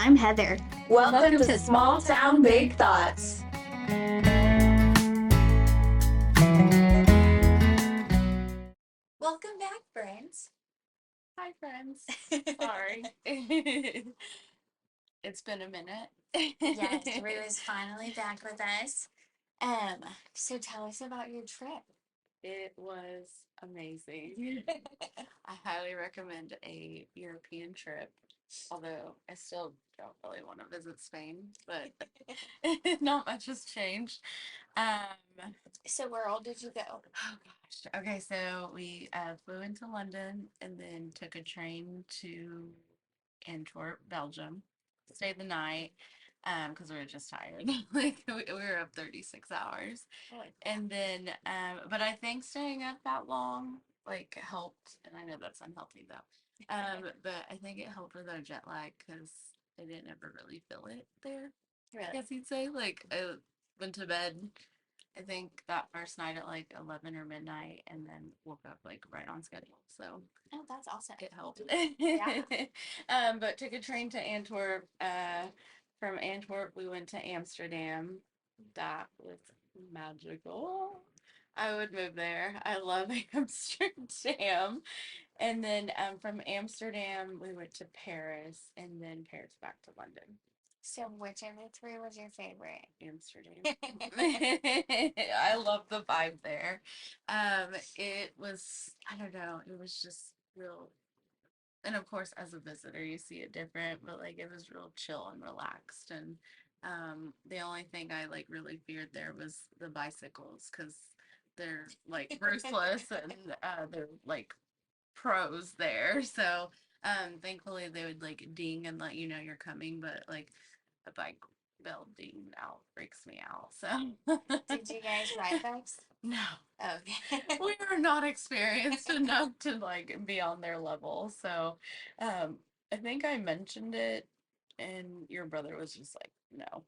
I'm Heather. Welcome to Small Town Big Thoughts. Welcome back, friends. Hi, friends. Sorry. It's been a minute. Yes, Rua's finally back with us. So tell us about your trip. It was amazing. I highly recommend a European trip, although I still don't really want to visit Spain, but not much has changed. So where all did you go? Oh gosh. Okay, so we flew into London and then took a train to Antwerp, Belgium. Stayed the night because we were just tired. Like we were up 36 hours. And then but I think staying up that long like helped, and I know that's unhealthy though. But I think it helped with our jet lag because I didn't ever really feel it there. I Really? guess you'd say. Like I went to bed I think that first night at like 11 or midnight and then woke up like right on schedule. So Oh, that's awesome. it helped. Yeah. But took a train to Antwerp. From Antwerp, we went to Amsterdam. That was magical. I would move there. I love Amsterdam. And then from Amsterdam, we went to Paris and then Paris back to London. So which of the three was your favorite? Amsterdam. I love the vibe there. It was, I don't know, it was just real. And of course, as a visitor, you see it different, but like it was real chill and relaxed. And the only thing I like really feared there was the bicycles because they're like ruthless and they're like pros there. So thankfully they would like ding and let you know you're coming, but like a bike bell ding out freaks me out. So Did you guys ride bikes? no. Okay. We are not experienced enough to like be on their level. So I think I mentioned it and your brother was just like no.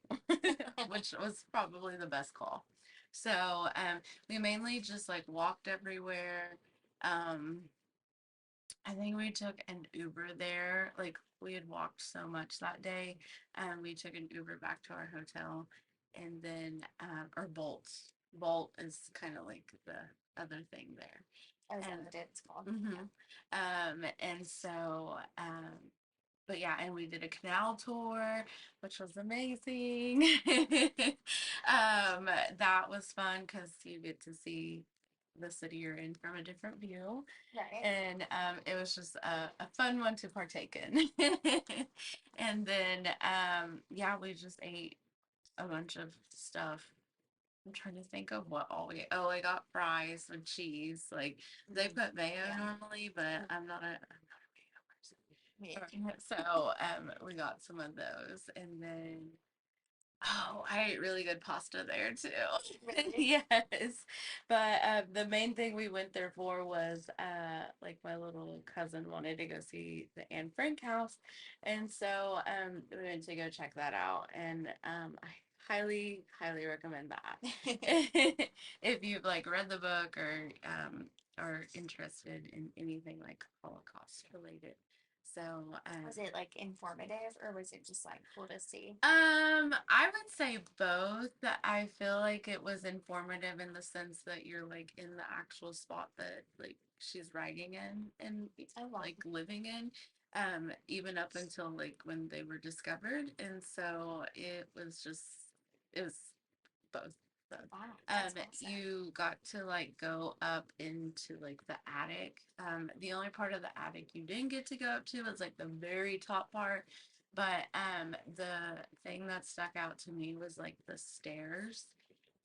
Which was probably the best call. So we mainly just like walked everywhere. Um I think we took an Uber there. Like we had walked so much that day, and we took an Uber back to our hotel, and then or Bolt. Bolt is kind of like the other thing there. Oh, is that And what it's called? hmm and so but yeah, and we did a canal tour, which was amazing. That was fun because you get to see the city you're in from a different view. Right. And it was just a fun one to partake in. And then, yeah, we just ate a bunch of stuff. I'm trying to think of what all we. Oh, I got fries with cheese. Like they put mayo normally, but I'm not a mayo person. Yeah. So we got some of those, and then oh, I ate really good pasta there too. Really? Yes, but the main thing we went there for was like my little cousin wanted to go see the Anne Frank house, and so we went to go check that out, and I highly recommend that if you've like read the book or are interested in anything like Holocaust related. So, Was it like informative or was it just like cool to see? I would say both. I feel like it was informative in the sense that you're like in the actual spot that like she's writing in and Oh, wow. like living in, even up until like when they were discovered. And so it was both. So, Wow, that's awesome. you got to like go up into like the attic. The only part of the attic you didn't get to go up to was like the very top part. But the thing that stuck out to me was like the stairs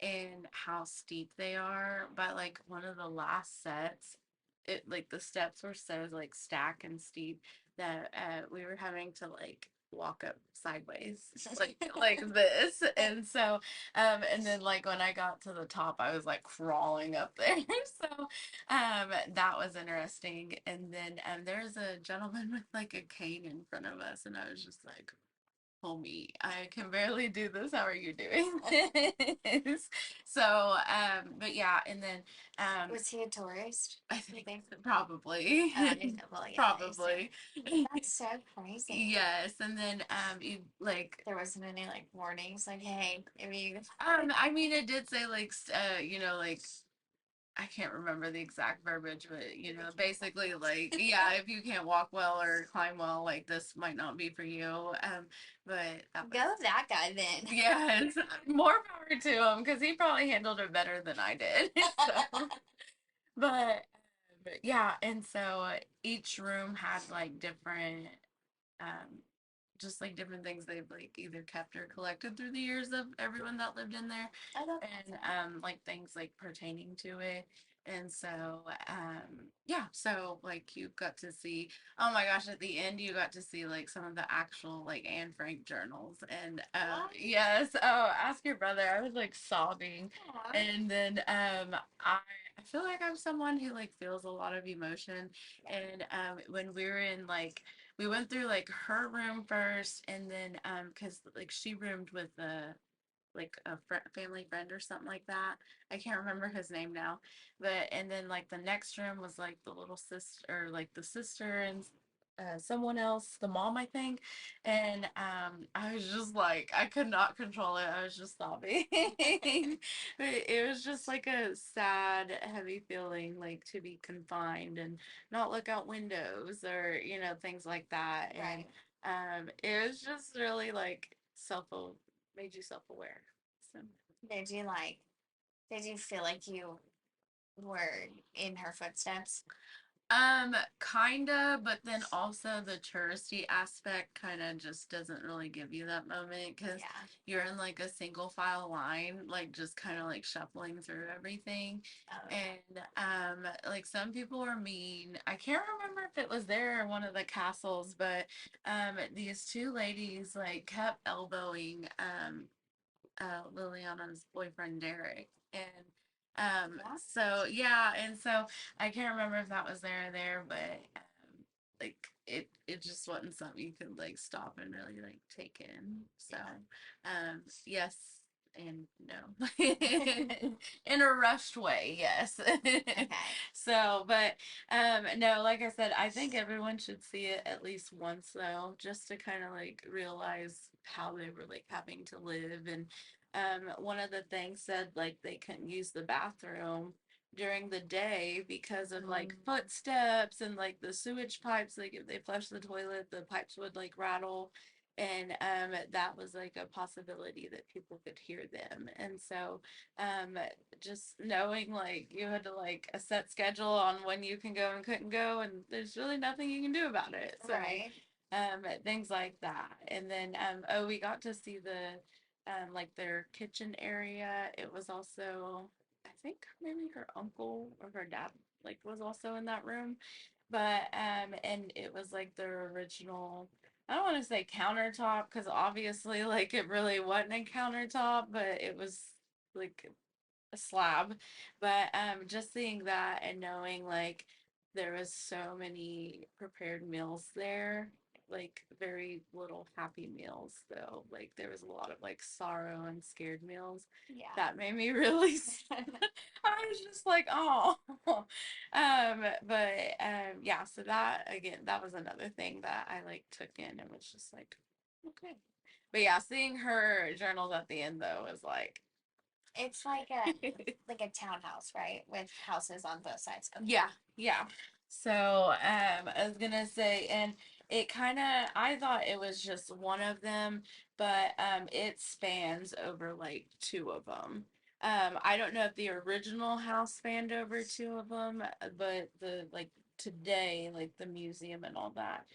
and how steep they are. But like one of the last sets, it like the steps were so like stacked and steep that we were having to like walk up sideways like this. And so and then like when I got to the top I was like crawling up there. So that was interesting. And then there's a gentleman with like a cane in front of us and I was just like homie, I can barely do this. How are you doing this? So, but yeah, and then, Was he a tourist? I You think think? probably, Oh, I didn't know. Well, yeah, I assume. probably, That's so crazy. yes. And then, you like, There wasn't any like warnings, like, hey, if you. I mean, it did say like, you know, like I can't remember the exact verbiage, but you know, basically like, yeah, if you can't walk well or climb well, like this might not be for you. But that was, Go with that guy then. yeah, it's more power to him because he probably handled it better than I did. So, but yeah, and so each room had like different um just like different things they've like either kept or collected through the years of everyone that lived in there, I love and that. like things like pertaining to it. And so yeah, so like you got to see, oh my gosh, at the end you got to see like some of the actual like Anne Frank journals. And What? yes, oh, ask your brother. I was like sobbing. Aw. And then I feel like I'm someone who like feels a lot of emotion. And when we were in like, we went through like her room first, and then because like she roomed with like a family friend or something like that. I can't remember his name now, but and then like the next room was like the little sister, or like the sister and someone else, the mom, I think. And I was just like, I could not control it. I was just sobbing. But it was just like a sad, heavy feeling, like to be confined and not look out windows or you know things like that. And Right. it was just really like self made you self aware. So. Did you like, did you feel like you were in her footsteps? Kinda, but then also the touristy aspect kind of just doesn't really give you that moment because Yeah. you're in like a single file line, like just kind of like shuffling through everything. Oh, And like some people are mean. I can't remember if it was there or one of the castles, but these two ladies like kept elbowing Liliana's boyfriend Derek. And yeah. so yeah, and so I can't remember if that was there or there, but like it just wasn't something you could like stop and really like take in. So yes and no. In a rushed way, yes. Okay. So but no, like I said, I think everyone should see it at least once though, just to kind of like realize how they were like having to live. And one of the things said like they couldn't use the bathroom during the day because of like footsteps and like the sewage pipes. Like if they flush the toilet, the pipes would like rattle. And that was like a possibility that people could hear them. And so um just knowing like you had to like a set schedule on when you can go and couldn't go, and there's really nothing you can do about it. So Right. things like that. And then oh, we got to see the like their kitchen area. It was also, I think maybe her uncle or her dad like was also in that room. But and it was like their original, I don't want to say countertop because obviously like it really wasn't a countertop, but it was like a slab. But just seeing that and knowing like there was so many prepared meals there, like very little happy meals though. Like there was a lot of like sorrow and scared meals. Yeah. That made me really I was just like, oh. But yeah, so that again, that was another thing that I like took in and was just like, okay. But yeah, seeing her journals at the end though was like It's like a townhouse, right? With houses on both sides. Okay. yeah, yeah. So, I was gonna say, and it kind of, I thought it was just one of them, but it spans over like two of them. I don't know if the original house spanned over two of them, but the like today, like the museum and all that,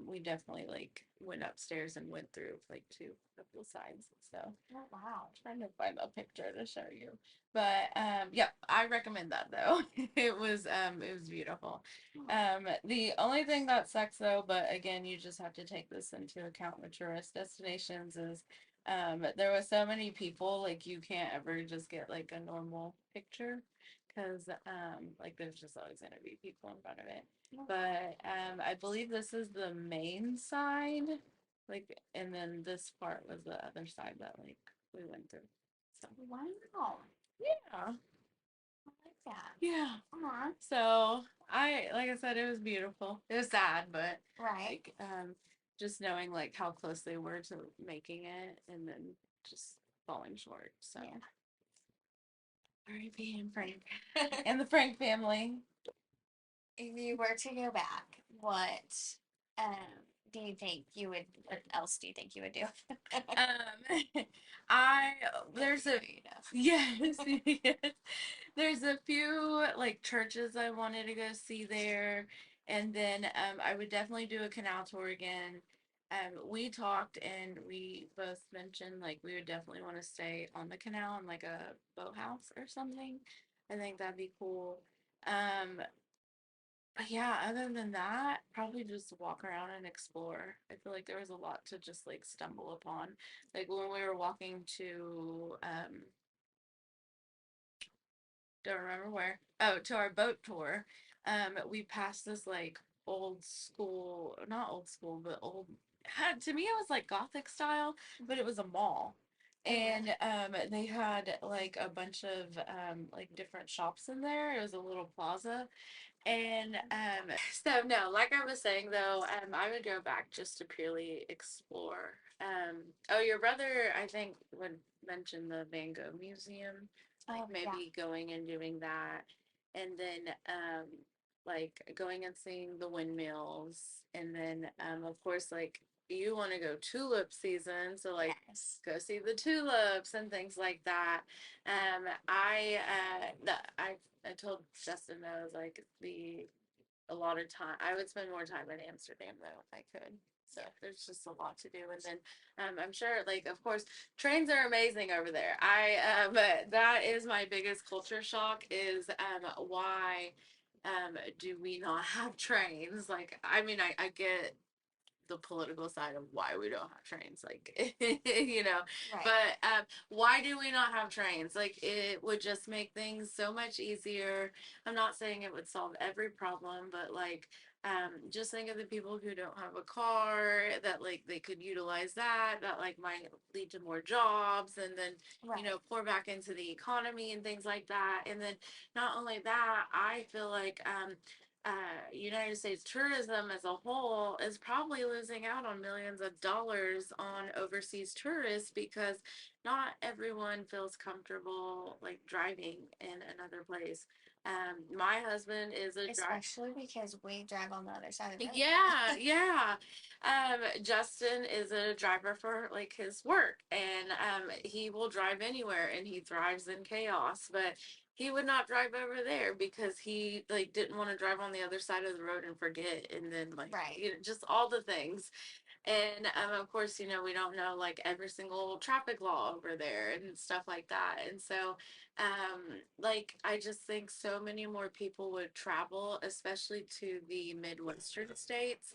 we definitely like went upstairs and went through like two of the sides. So, Oh, wow. trying to find a picture to show you. But yeah, I recommend that though. It was beautiful. The only thing that sucks though, but again, you just have to take this into account with tourist destinations, is there was so many people, like you can't ever just get like a normal picture because like there's just always gonna be people in front of it. But I believe this is the main side, like, and then this part was the other side that like we went through. So Wow. yeah, I like that. yeah. Aw. So like I said, it was beautiful. It was sad, but Right. like just knowing like how close they were to making it, and then just falling short. So Yeah. R.I.P. and Frank and the Frank family. If you were to go back, what do you think you would? What else do you think you would do? I there's a You know. yes, yes. There's a few like churches I wanted to go see there, and then I would definitely do a canal tour again. We talked and we both mentioned like we would definitely want to stay on the canal in like a boathouse or something. I think that'd be cool. Um, but yeah, other than that, probably just walk around and explore. I feel like there was a lot to just like stumble upon. Like when we were walking to don't remember where. Oh, to our boat tour. We passed this like old school, not old school, but old. To me, it was like Gothic style, but it was a mall, and they had like a bunch of like different shops in there. It was a little plaza, and so no, like I was saying though, I would go back just to purely explore. Oh, your brother, I think, would mention the Van Gogh Museum, like Oh yeah. maybe going and doing that, and then like going and seeing the windmills, and then of course like you want to go tulip season, so like Yes. go see the tulips and things like that. I told Justin that I was like a lot of time. I would spend more time in Amsterdam though if I could. So there's just a lot to do, and then I'm sure, like of course, trains are amazing over there. But that is my biggest culture shock is why do we not have trains? Like I mean, I get the political side of why we don't have trains, like you know, Right. but why do we not have trains? Like it would just make things so much easier. I'm not saying it would solve every problem, but like just think of the people who don't have a car that like they could utilize that like might lead to more jobs, and then Right. you know pour back into the economy and things like that. And then not only that, I feel like United States tourism as a whole is probably losing out on millions of dollars on overseas tourists because not everyone feels comfortable like driving in another place. My husband is a driver. Especially because we drive on the other side of the road. Yeah, yeah. Justin is a driver for like his work, and he will drive anywhere, and he thrives in chaos. But he would not drive over there because he like didn't want to drive on the other side of the road and forget, and then like Right. you know, just all the things. And of course, you know, we don't know like every single traffic law over there and stuff like that. And so, like, I just think so many more people would travel, especially to the Midwestern states.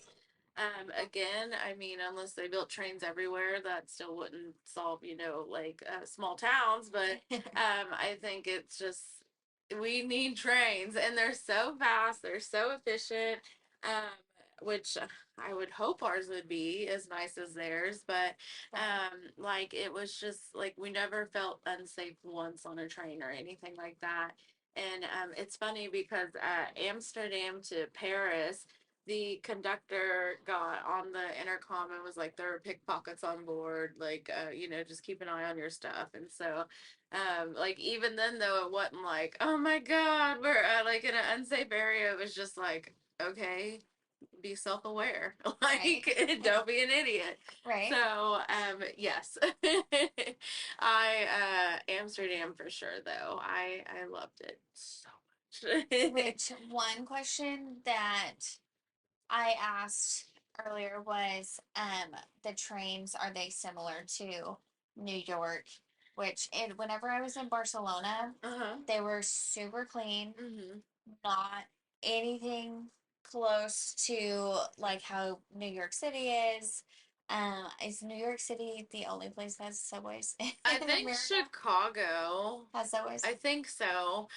Again, I mean, unless they built trains everywhere, that still wouldn't solve, you know, like small towns. But I think it's just we need trains, and they're so fast, they're so efficient. Which I would hope ours would be as nice as theirs, but like it was just like we never felt unsafe once on a train or anything like that. And it's funny because Amsterdam to Paris, the conductor got on the intercom and was like, "There are pickpockets on board. Like, you know, just keep an eye on your stuff." And so, like even then though, it wasn't like, "Oh my God, we're like in an unsafe area." It was just like, "Okay, be self-aware, Right. like don't be an idiot." Right. So yes. I Amsterdam for sure though, I loved it so much. Which one question that I asked earlier was the trains, are they similar to New York? Which whenever I was in Barcelona, Uh-huh. they were super clean, Mm-hmm. not anything close to like how New York City is. Is New York City the only place that has subways I in think America? Chicago. Has subways? I think so.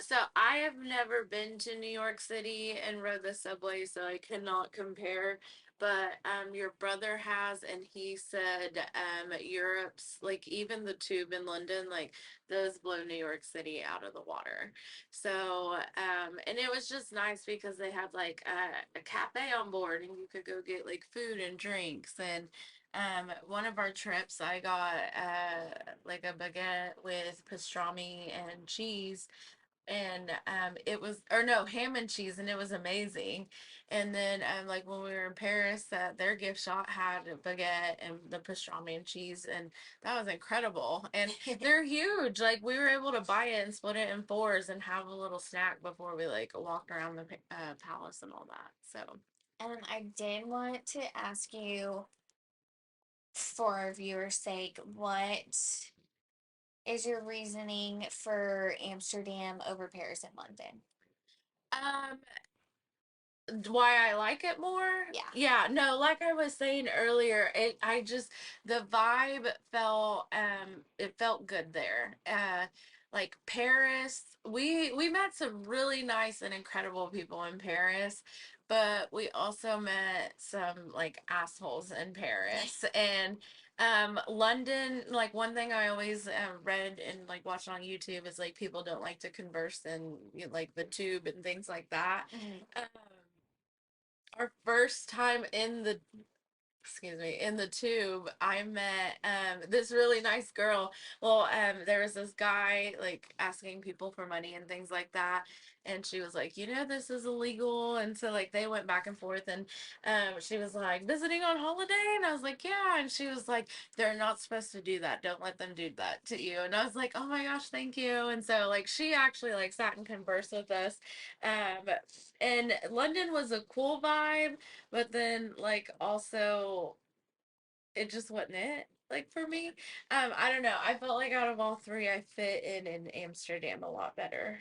So I have never been to New York City and rode the subway, so I cannot compare. but your brother has, and he said Europe's, like, even the tube in London, like, those blow New York City out of the water. So and it was just nice because they had like a cafe on board, and you could go get like food and drinks. And one of our trips, I got like a baguette with pastrami and cheese, and it was, or no, ham and cheese, and it was amazing. And then like when we were in Paris, their gift shop had a baguette and the pastrami and cheese, and that was incredible. And they're huge, like we were able to buy it and split it in fours and have a little snack before we like walked around the palace and all that. So And I did want to ask you, for our viewers' sake, what is your reasoning for Amsterdam over Paris and London? um why I like it more? Yeah. Yeah, no, like I was saying earlier, I just, the vibe felt it felt good there. Like Paris, we met some really nice and incredible people in Paris, but we also met some like assholes in Paris. And London, like one thing I always read and like watched on YouTube is like people don't like to converse in, you know, like the tube and things like that. Mhm. um, our first time in the, excuse me, in the tube, I met this really nice girl. Well, there was this guy like asking people for money and things like that, and she was like, you know, this is illegal. And so like they went back and forth, and she was like, visiting on holiday, and I was like, yeah. And she was like, they're not supposed to do that, don't let them do that to you. And I was like, oh my gosh, thank you. And so like she actually like sat and conversed with us. And London was a cool vibe, but then like also it just wasn't it, like for me. I don't know, I felt like out of all three I fit in Amsterdam a lot better.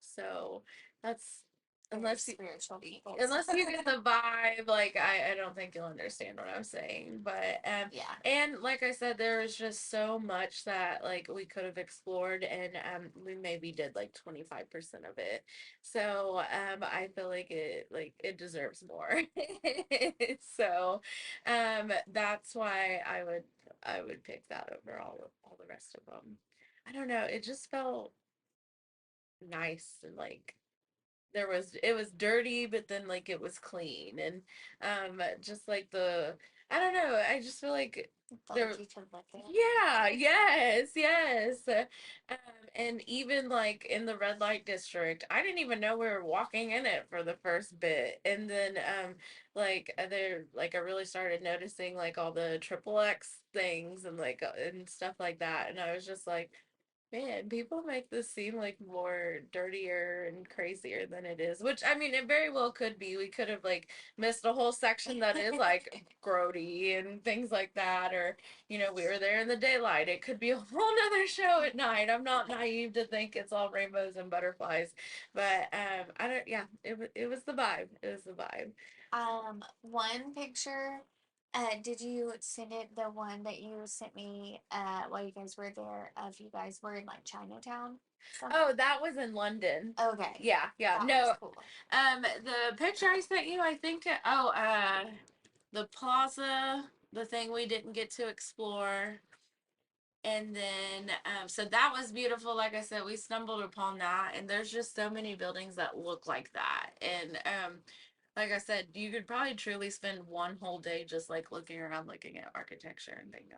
So that's, Very unless you, spiritual people. unless you get the vibe, like I don't think you'll understand what I'm saying. But Yeah. and like I said, there was just so much that like we could have explored, and we maybe did like 25% of it. So I feel like it deserves more. So that's why I would pick that over all the rest of them. I don't know, it just felt nice, and like there was, it was dirty, but then like it was clean. And just like the, I don't know, I just feel like Felt there, like you could live there. yeah, yes, yes. And even like in the red light district, I didn't even know we were walking in it for the first bit. And then like there, like I really started noticing like all the triple X things and like and stuff like that. And I was just like, man, people make this seem like more dirtier and crazier than it is, which I mean, it very well could be. We could have like missed a whole section that is like grody and things like that, or you know, we were there in the daylight. It could be a whole nother show at night. I'm not naive to think it's all rainbows and butterflies, but I don't. Yeah, it was the vibe. It was the vibe. One picture, did you send it, the one that you sent me while you guys were there, of you guys were in like Chinatown? Some Oh, that was in London. Okay. Yeah, yeah. That was No, cool. the picture I sent you, I think, the plaza, the thing we didn't get to explore. And then, so that was beautiful. Like I said, we stumbled upon that, and there's just so many buildings that look like that. And, like I said, you could probably truly spend one whole day just like looking around, looking at architecture and things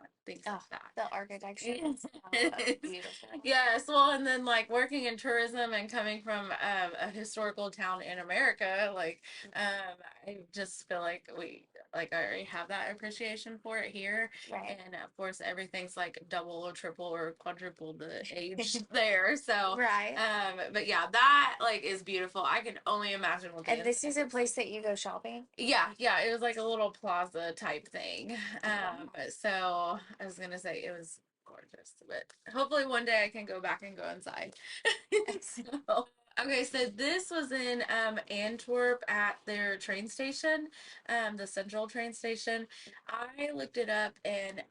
Oh, like that. the architecture is so Yes. beautiful. Yes, well, and then like working in tourism and coming from a historical town in America, like I just feel like like I already have that appreciation for it here. Right. And of course, everything's like double or triple or quadruple the age there. So, Right. but yeah, that like is beautiful. I can only imagine what the And this is inside a looks like. place that you go shopping? Yeah, yeah, it was like a little plaza type thing. Wow. So I was gonna say it was gorgeous, but hopefully one day I can go back and go inside. So, okay, so this was in Antwerp at their train station, the central train station. I looked it up, and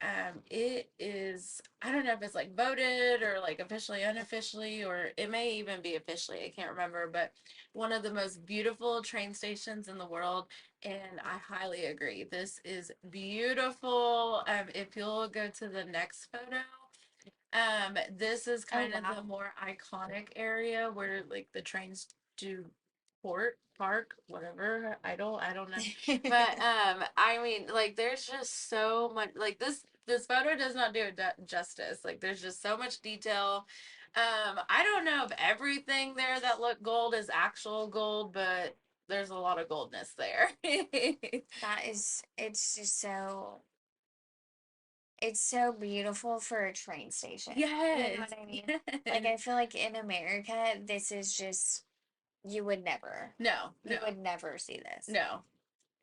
it is I don't know if it's like voted or like officially, unofficially, or it may even be officially. I can't remember, but one of the most beautiful train stations in the world. And I highly agree. This is beautiful. If you'll go to the next photo, this is Oh kind of the wow. more iconic area where like the trains do park, whatever. I don't know. But I mean like there's just so much like this photo does not do it justice. Like there's just so much detail. I don't know if everything there that looked gold is actual gold, but there's a lot of goldness there. That is, it's just so, it's so beautiful for a train station. You know Yes. what I mean? Like, Yes. I feel like in America, this is just, you would never, No, you no, would never see this. no.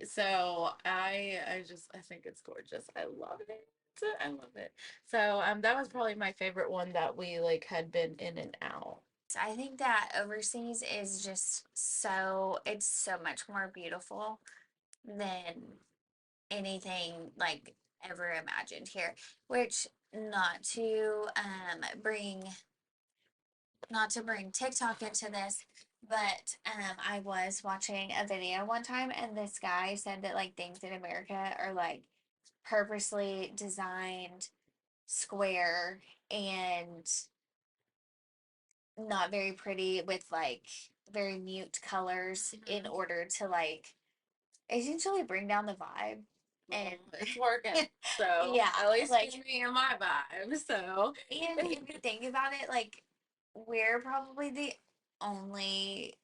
So I think it's gorgeous. I love it. I love it. So that was probably my favorite one that we like had been in and out. So I think that overseas is just so, it's so much more beautiful than anything like ever imagined here. Which, not to bring, not to bring TikTok into this, but I was watching a video one time and this guy said that like things in America are like purposely designed square and not very pretty with like very mute colors in Mhm. order to like essentially bring down the vibe. Well, And it's working. So yeah, at least like, for me and my vibe. So and if you think about it, like, we're probably the only,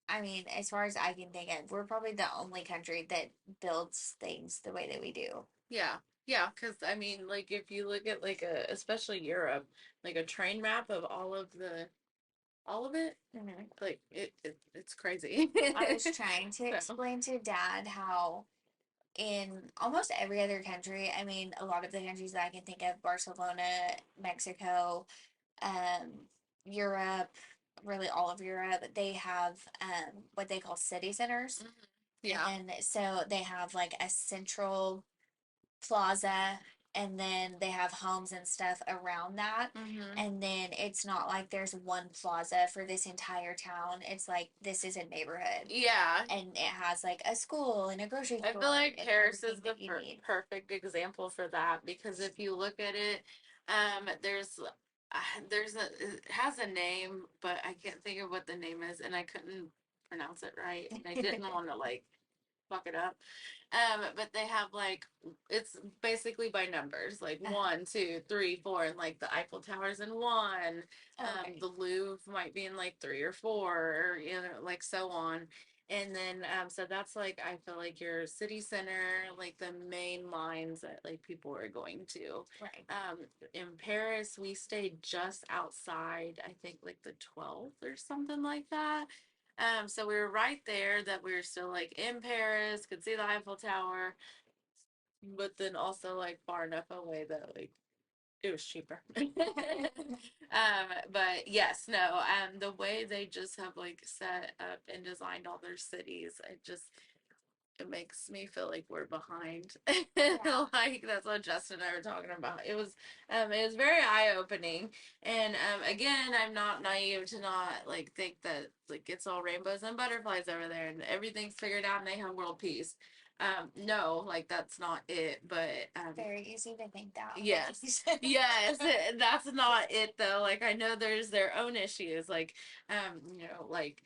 I mean, as far as I can think of, we're probably the only country that builds things the way that we do. yeah. Yeah, because I mean, like if you look at like especially Europe, like a train map of all of it, Mhm. like it's crazy. I was trying to So explain to dad how in almost every other country, I mean, a lot of the countries that I can think of, Barcelona, Mexico, um, Europe, really all of Europe, they have what they call city centers. mhm. Yeah. And so they have like a central plaza, and then they have homes and stuff around that. Hmm. And then it's not like there's one plaza for this entire town. It's like this is a neighborhood, Yeah. and it has like a school and a grocery I feel store like and Paris is everything the that you need. perfect example for that because if you look at it, there's a it has a name, but I can't think of what the name is, and I couldn't pronounce it right, and I didn't want to like fuck it up. But they have like it's basically by numbers, like Uh-huh. 1, 2, 3, 4, and like the Eiffel Tower's in one. Okay. The Louvre might be in like 3 or 4, or, you know, like so on. And then so that's like I feel like your city center, like the main lines that like people are going to. Right. In Paris, we stayed just outside, I think like the 12th or something like that. So we were right there that we were still like in Paris, could see the Eiffel Tower, but then also like far enough away that like it was cheaper. But yes, no, the way they just have like set up and designed all their cities, it makes me feel like we're behind. Yeah. Like that's what Justin and I were talking about. It was very eye opening. And again, I'm not naive to not like think that like it's all rainbows and butterflies over there and everything's figured out and they have world peace. No, like that's not it. But Very easy to think that on yes, vacation. yes, that's not it though. Like I know there's their own issues. Like you know, like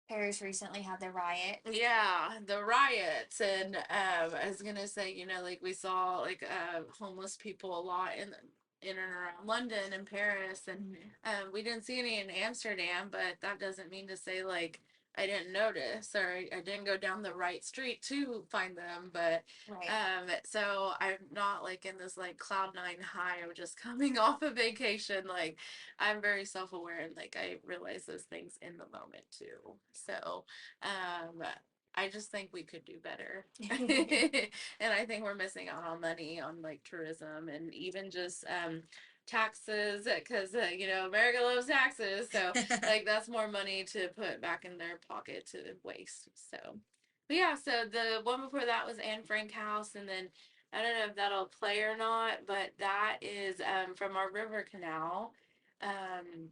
Paris recently had the riot. yeah, the riots, and I was gonna say, you know, like we saw like homeless people a lot in and around London and Paris, and Mhm. we didn't see any in Amsterdam, but that doesn't mean to say like I didn't notice or I didn't go down the right street to find them, but Right. so I'm not like in this like cloud 9 high of just coming off a vacation, like I'm very self-aware and like I realize those things in the moment too. So um, I just think we could do better. And I think we're missing out on money on like tourism and even just taxes because you know America loves taxes. So like that's more money to put back in their pocket to waste. So but yeah, so the one before that was Anne Frank House, and then I don't know if that'll play or not, but that is from our river canal. Um,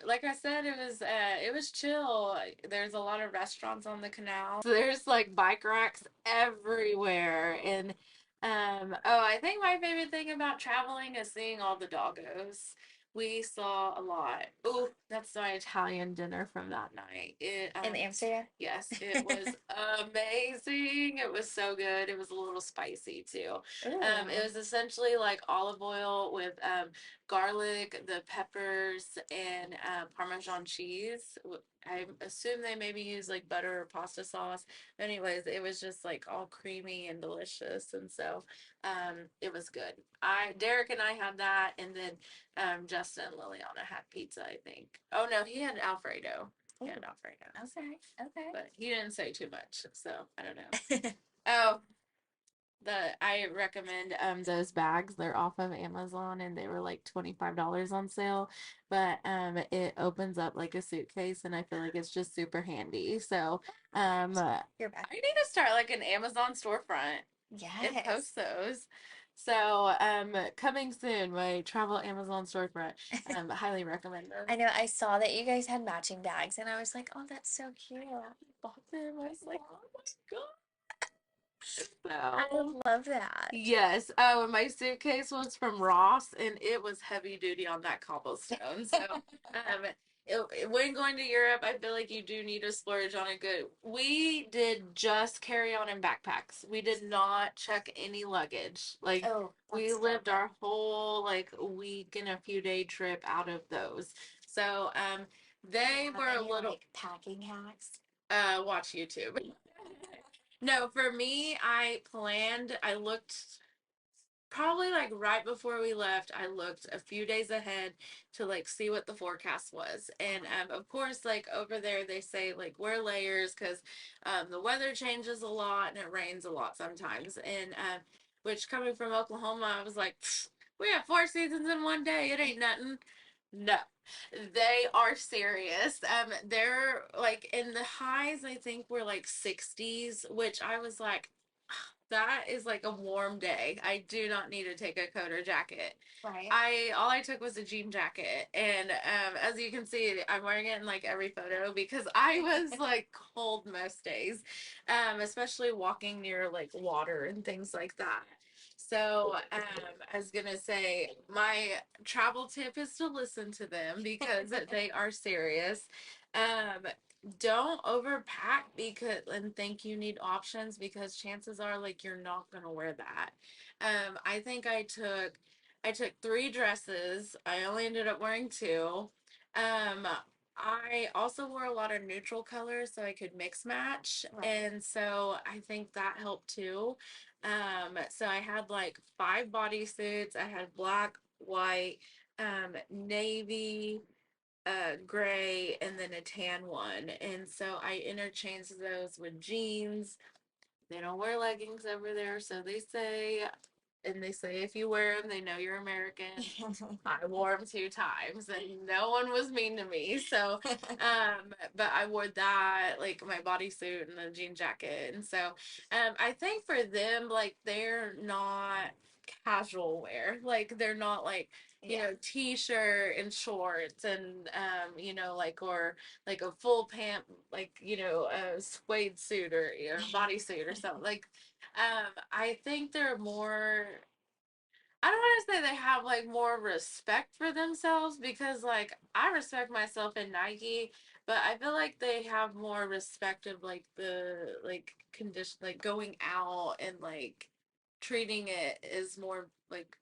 like I said, it was chill. There's a lot of restaurants on the canal. So there's like bike racks everywhere, and oh, I think my favorite thing about traveling is seeing all the doggos. We saw a lot. Oh, that's my Italian dinner from that night. In Amsterdam? Yes, it was amazing. It was so good. It was a little spicy too. It Ooh. was essentially like olive oil with garlic, the peppers, and Parmesan cheese. I assume they maybe use like butter or pasta sauce. Anyways, it was just like all creamy and delicious, and so it was good. I Derek and I had that, and then Justin and Liliana had pizza. I think. Oh no, he had Alfredo. He Ooh. had Alfredo, Okay. Okay. but he didn't say too much, so I don't know. Oh, I recommend those bags. They're off of Amazon and they were like $25 on sale. But it opens up like a suitcase and I feel like it's just super handy. So You're back. I need to start like an Amazon storefront and Yes. post those. So coming soon, my travel Amazon storefront. Highly recommend I them. know I saw that you guys had matching bags and I was like, oh, that's so cute. Bought them. I was like, oh my God. I So love that. yes. Oh, and my suitcase was from Ross, and it was heavy duty on that cobblestone. So, when going to Europe, I feel like you do need to splurge on a good. We did just carry on in backpacks. We did not check any luggage. Like Oh, we that's lived smart. our whole like week and a few day trip out of those. So, Do you they have were a any little. like packing hacks? Watch YouTube. No, for me, I looked probably like right before we left, I looked a few days ahead to like see what the forecast was. And of course, like over there, they say like wear layers because the weather changes a lot and it rains a lot sometimes. And which coming from Oklahoma, I was like, we have 4 seasons in one day. It ain't nothing. No, they are serious. They're like in the highs, I think were like 60s, which I was like, that is like a warm day. I do not need to take a coat or jacket. Right. I all I took was a jean jacket, and as you can see, I'm wearing it in like every photo because I was like cold most days, especially walking near like water and things like that. So I was gonna say my travel tip is to listen to them because they are serious. Um, don't overpack because and think you need options because chances are like you're not gonna wear that. I think I took 3 dresses. I only ended up wearing two. I also wore a lot of neutral colors so I could mix match, Right. and so I think that helped too. So I had like 5 bodysuits. I had black, white, navy, gray, and then a tan one. And so I interchanged those with jeans. They don't wear leggings over there, so they say, and they say if you wear them, they know you're American. I wore them 2 times, and no one was mean to me. So, but I wore that like my bodysuit and a jean jacket, and so, I think for them, like they're not casual wear, like they're not like Yeah. t-shirt and shorts and like or like a full pant like a suede suit or bodysuit or something like I think they're more I don't want to say they have like more respect for themselves because like I respect myself in Nike, but I feel like they have more respect of like the like condition like going out and like treating it as more like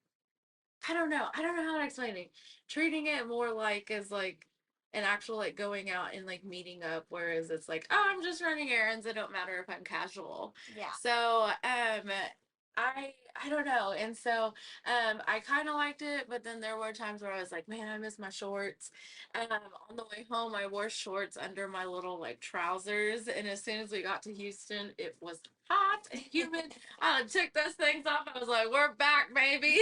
I don't know. I don't know how to explain it. Treating it more like as like an actual like going out and like meeting up, whereas it's like, oh, I'm just running errands. It don't matter if I'm casual. Yeah. So I don't know. And so I kind of liked it, but then there were times where I was like, man, I miss my shorts. On the way home, I wore shorts under my little like trousers, and as soon as we got to Houston, it was hot and humid. I took those things off. I was like, we're back, baby.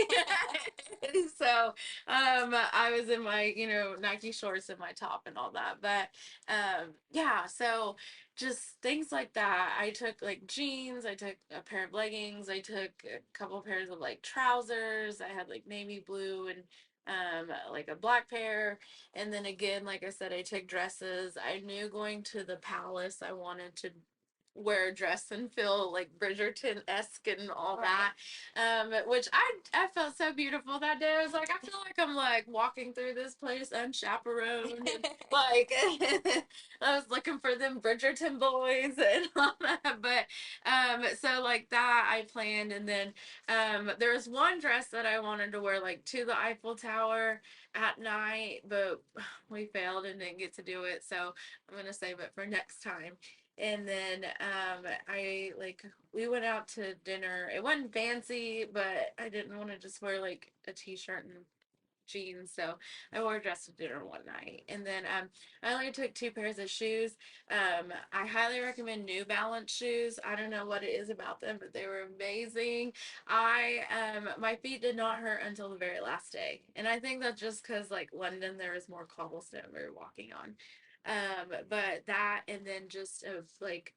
So I was in my, Nike shorts and my top and all that. But yeah, so just things like that. I took like jeans, I took a pair of leggings, I took a couple pairs of like trousers. I had like navy blue and like a black pair. And then again, like I said, I took dresses. I knew going to the palace I wanted to wear a dress and feel like Bridgerton-esque and all Right. that. Which I felt so beautiful that day. I was like, I feel like I'm like walking through this place unchaperoned and like I was looking for them Bridgerton boys and all that. But so like that I planned, and then there was one dress that I wanted to wear like to the Eiffel Tower at night, but we failed and didn't get to do it. So I'm gonna save it for next time. And then I like we went out to dinner. It wasn't fancy, but I didn't want to just wear like a t-shirt and jeans, so I wore a dress to dinner one night. And then I only took two pairs of shoes. I highly recommend New Balance shoes. I don't know what it is about them, but they were amazing. I My feet did not hurt until the very last day, and I think that's just because like London there is more cobblestone we were walking on. But that, and then just of like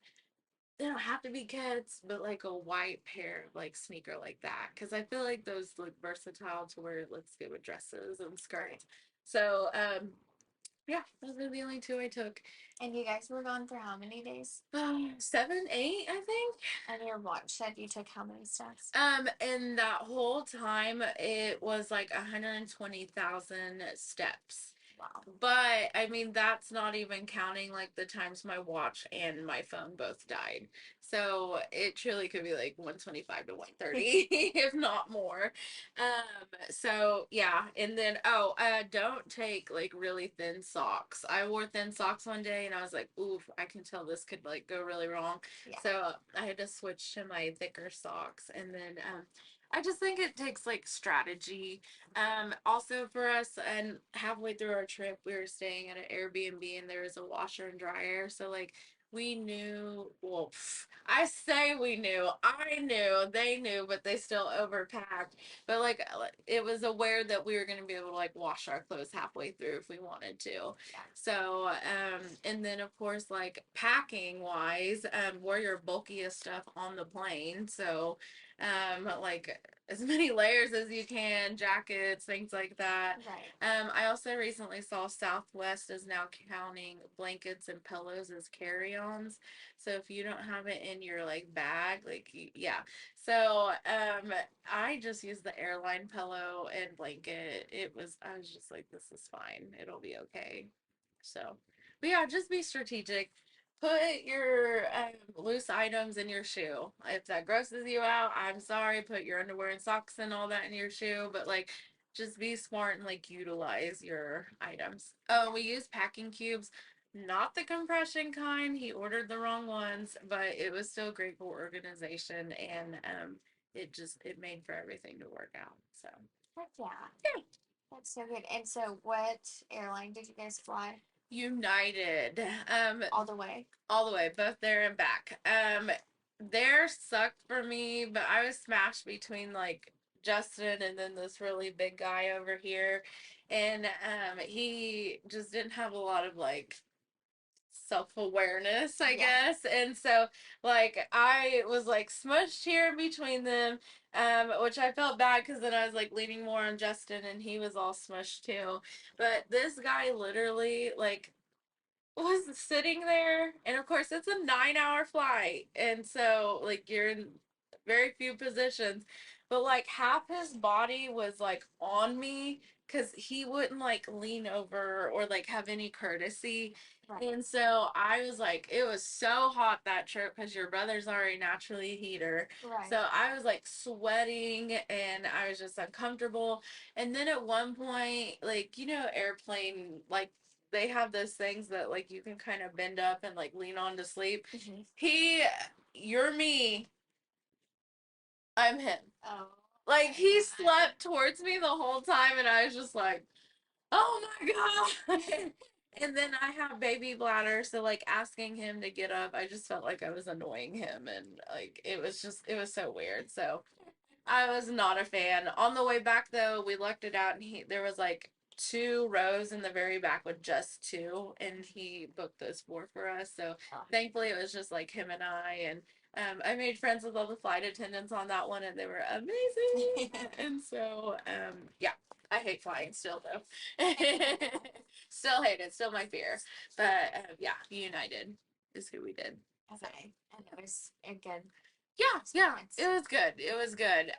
they don't have to be kids, but like a white pair of like sneaker like that, because I feel like those look versatile to where it looks good with dresses and Right. skirts. So yeah, those are the only two I took. And you guys were gone for how many days? 7, 8, I think. And your watch said you took how many steps? And that whole time it was like 120,000 steps. Wow. But I mean, that's not even counting like the times my watch and my phone both died. So it truly could be like 125 to 130, if not more. So yeah. And then, don't take like really thin socks. I wore thin socks one day and I was like, oof, I can tell this could like go really wrong. Yeah. So I had to switch to my thicker socks. And then, I just think it takes like strategy. Also for us, and halfway through our trip, we were staying at an Airbnb and there was a washer and dryer. So like we knew, well, I say we knew, I knew, they knew, but they still overpacked. But like it was aware that we were going to be able to like wash our clothes halfway through if we wanted to. Yeah. So, and then of course, like packing wise, wear your bulkiest stuff on the plane. So, like as many layers as you can, jackets, things like that. Right. I also recently saw Southwest is now counting blankets and pillows as carry-ons. So if you don't have it in your like bag, like yeah. So I just used the airline pillow and blanket. I was just like, this is fine. It'll be okay. So, but yeah, just be strategic. Put your loose items in your shoe. If that grosses you out, I'm sorry. Put your underwear and socks and all that in your shoe. But like, just be smart and like utilize your items. Oh, we use packing cubes, not the compression kind. He ordered the wrong ones, but it was still great for organization, and it made for everything to work out. So Heck yeah. yeah. That's so good. And so, what airline did you guys fly United. all the way? All the way, both there and back. There sucked for me, but I was smashed between like Justin and then this really big guy over here, and he just didn't have a lot of like self-awareness, I Yeah. guess. And so like I was like smushed here between them, which I felt bad because then I was like leaning more on Justin and he was all smushed too. But this guy literally like was sitting there, and of course it's a 9-hour flight, and so like you're in very few positions, but like half his body was like on me because he wouldn't like lean over or like have any courtesy. Right. And so I was like, it was so hot that trip because your brother's already naturally a heater. Right. So I was like sweating and I was just uncomfortable. And then at one point, like, airplane, like they have those things that like you can kind of bend up and like lean on to sleep. Mm-hmm. You're me, I'm him. Oh. Like he slept towards me the whole time, and I was just like, oh my god. And then I have baby bladder, so like asking him to get up, I just felt like I was annoying him, and like it was so weird. So I was not a fan. On the way back though, we lucked it out and there was like two rows in the very back with just two and he booked those four for us. So Oh. thankfully it was just like him and I and I made friends with all the flight attendants on that one and they were amazing. And so yeah, I hate flying still though. Still hate it, still my fear. But yeah, United is who we did. So. Okay, and it was a good Yeah, experience. it was good. It was good.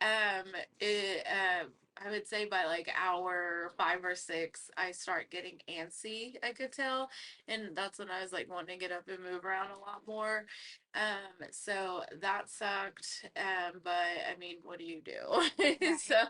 I would say by like hour 5 or 6, I start getting antsy. I could tell, and that's when I was like wanting to get up and move around a lot more. So that sucked. But I mean, what do you do? Right. So,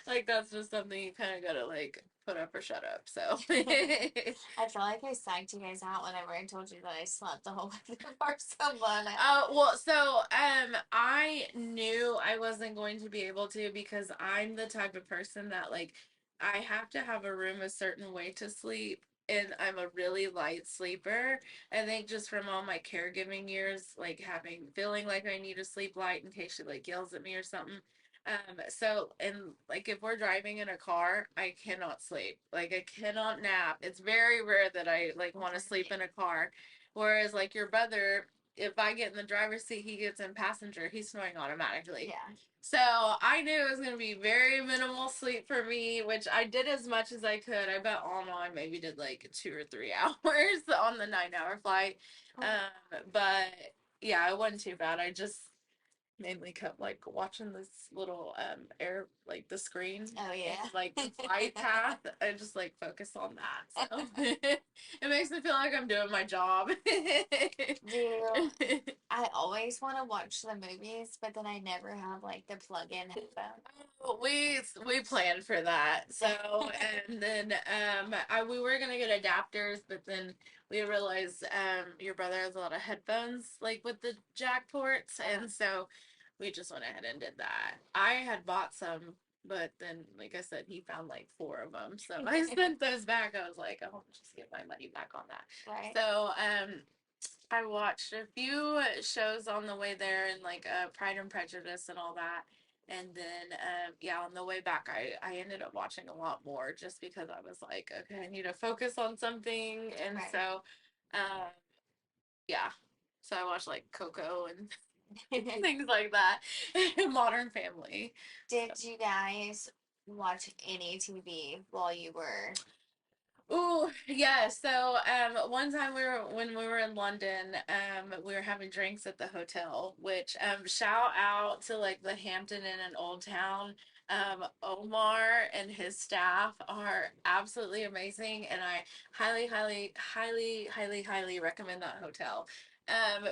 like, that's just something you kind of gotta like put up or shut up. So. I feel like I psyched you guys out whenever I told you that I slept the whole way through Barcelona. Well, so I knew I wasn't going to be able to because I'm the type of person that like I have to have a room a certain way to sleep, and I'm a really light sleeper. I think just from all my caregiving years, like having feeling like I need to sleep light in case she like yells at me or something. So and like if we're driving in a car, I cannot sleep. Like I cannot nap. It's very rare that I like want to sleep in a car. Whereas like your brother, if I get in the driver's seat, he gets in passenger. He's snoring automatically. Yeah. So I knew it was going to be very minimal sleep for me, which I did as much as I could. I bet all in all I maybe did like 2 or 3 hours on the 9 hour flight. But yeah, it wasn't too bad. I just mainly kept like watching this little air like the screen Oh yeah. and like the flight path. I just like focus on that. So it makes me feel like I'm doing my job. Do I always want to watch the movies, but then I never have like the plug-in headphones. We planned for that. So and then we were gonna get adapters, but then we realized your brother has a lot of headphones like with the jack ports, and so we just went ahead and did that. I had bought some, but then like I said, he found like four of them, so I sent those back. I was like, I'll just get my money back on that. Right. So I watched a few shows on the way there, and like Pride and Prejudice and all that. And then, yeah, on the way back, I ended up watching a lot more just because I was like, okay, I need to focus on something. And Right. so, yeah, so I watched like Coco and things like that. Modern Family. Did you guys watch any TV while you were? Oh, yeah. So, one time when we were in London, we were having drinks at the hotel, which, shout out to like the Hampton Inn in Old Town. Omar and his staff are absolutely amazing, and I highly, highly, highly, highly, highly recommend that hotel.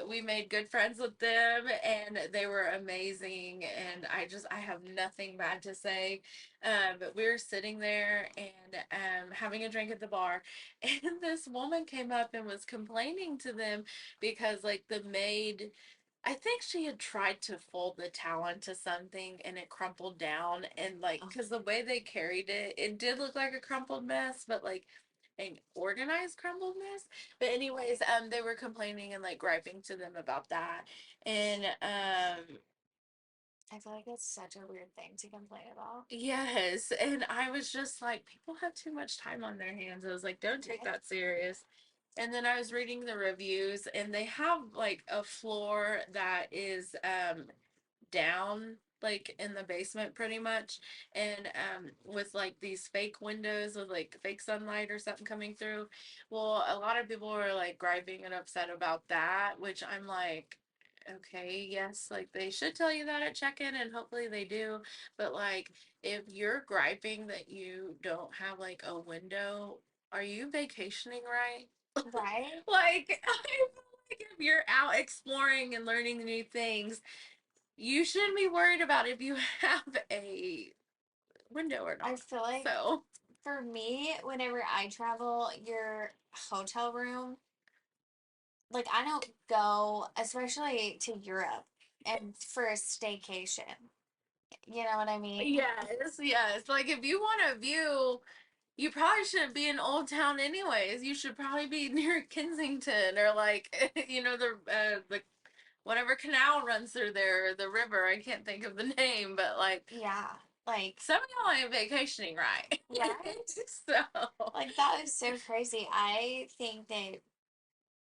We made good friends with them, and they were amazing, and I have nothing bad to say. But we were sitting there and having a drink at the bar, and this woman came up and was complaining to them because, like, the maid, I think she had tried to fold the towel into something and it crumpled down, and like, because the way they carried it, it did look like a crumpled mess, but like an organized crumpled mess. But anyways, they were complaining and like griping to them about that, and I feel like it's such a weird thing to complain about. yes, and I was just like, people have too much time on their hands. I was like, don't take Right. that serious. And then I was reading the reviews, and they have like a floor that is down like in the basement pretty much, and with like these fake windows with like fake sunlight or something coming through. Well, a lot of people were like griping and upset about that, which I'm like, okay, yes, like they should tell you that at check-in, and hopefully they do, but like if you're griping that you don't have like a window, are you vacationing right? Right. Like I feel like if you're out exploring and learning new things, you shouldn't be worried about if you have a window or I not. feel like So, for me, whenever I travel, your hotel room, like I don't go, especially to Europe and for a staycation. You know what I mean? yes. Like if you want a view, you probably shouldn't be in Old Town anyways. You should probably be near Kensington or like the whatever canal runs through there, the river. I can't think of the name, but like Yeah, like some of y'all ain't vacationing right. right? So Like that is so crazy. I think that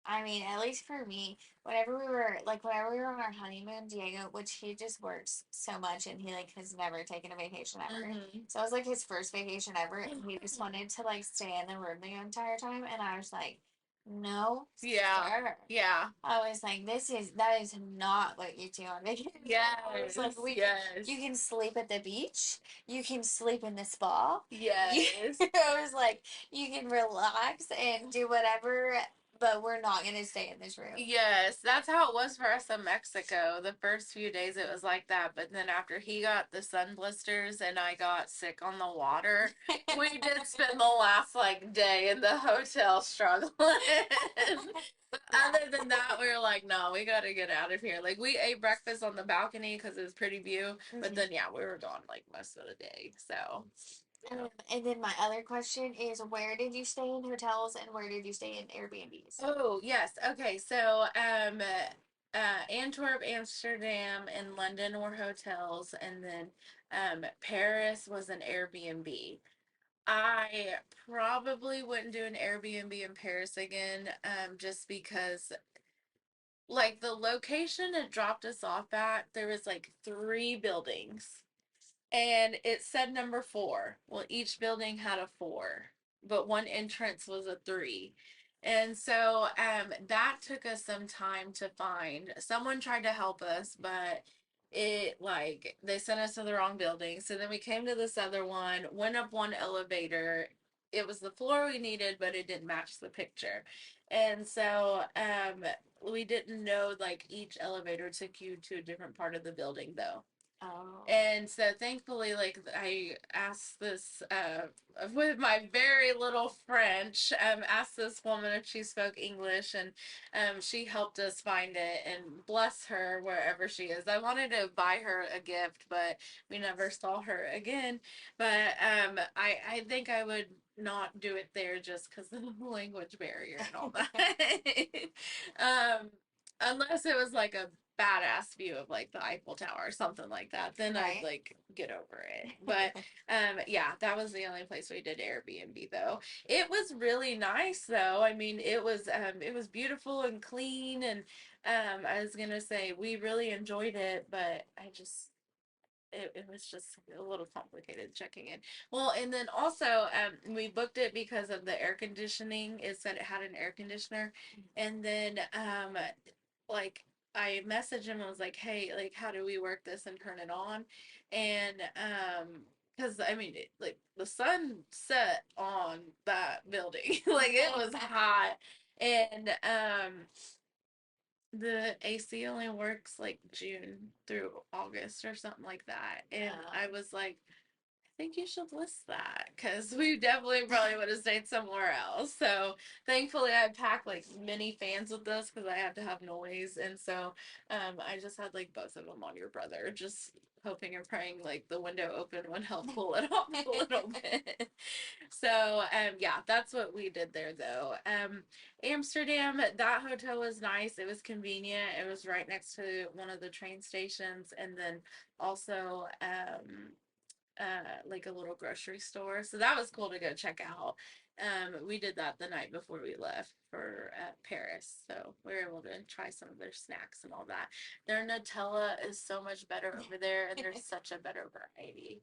I mean, at least for me, whenever we were on our honeymoon, Diego, which he just works so much and he like has never taken a vacation ever. hmm So it was like his first vacation ever. And he just wanted to like stay in the room the entire time. And I was like, no, yeah, sir. yeah, I was like, that is not what you do on vacation. I was like, yes, you yes, can sleep at the beach, you can sleep in the spa. You, yes. I was like, you can relax and do whatever, but we're not gonna stay in this room. Yes, that's how it was for us in Mexico. The first few days it was like that, but then after he got the sun blisters and I got sick on the water, we did spend the last like day in the hotel struggling. But Yeah. other than that, we were like, no, we got to get out of here. Like we ate breakfast on the balcony because it was pretty view, but Mhm. then yeah, we were gone like most of the day. So, yeah. And then my other question is, where did you stay in hotels and where did you stay in Airbnbs? Oh, yes. Okay. So, Antwerp, Amsterdam, and London were hotels, and then Paris was an Airbnb. I probably wouldn't do an Airbnb in Paris again, just because like the location it dropped us off at, there was like three buildings and it said number four. Well, each building had a four, but one entrance was a three. And so that took us some time to find. Someone tried to help us, but it like they sent us to the wrong building. So then we came to this other one, went up one elevator. It was the floor we needed, but it didn't match the picture. And so we didn't know like each elevator took you to a different part of the building though. Oh. And so thankfully, like I asked this with my very little French, asked this woman if she spoke English, and she helped us find it. And bless her wherever she is. I wanted to buy her a gift, but we never saw her again. But I think I would not do it there just because of the language barrier and all that. um, unless it was like a badass view of like the Eiffel Tower or something like that, then I'd Right. like get over it. But yeah, that was the only place we did Airbnb though. It was really nice though. I mean, it was beautiful and clean and I was gonna say we really enjoyed it, but it was just a little complicated checking in. Well, and then also we booked it because of the air conditioning. It said it had an air conditioner, and then like I messaged him and was like, "Hey, like, how do we work this and turn it on?" And because I mean, like the sun set on that building, like it was hot, and the AC only works like June through August or something like that. And I was like, I think you should list that because we definitely probably would have stayed somewhere else. So thankfully, I packed like mini fans with us because I had to have noise. And so I just had like both of them on your brother, just hoping and praying like the window open would help cool it off a little bit. So yeah, that's what we did there though. Amsterdam, that hotel was nice. It was convenient. It was right next to one of the train stations, and then also like a little grocery store. So that was cool to go check out. We did that the night before we left for Paris. So we were able to try some of their snacks and all that. Their Nutella is so much better over there, and there's such a better variety.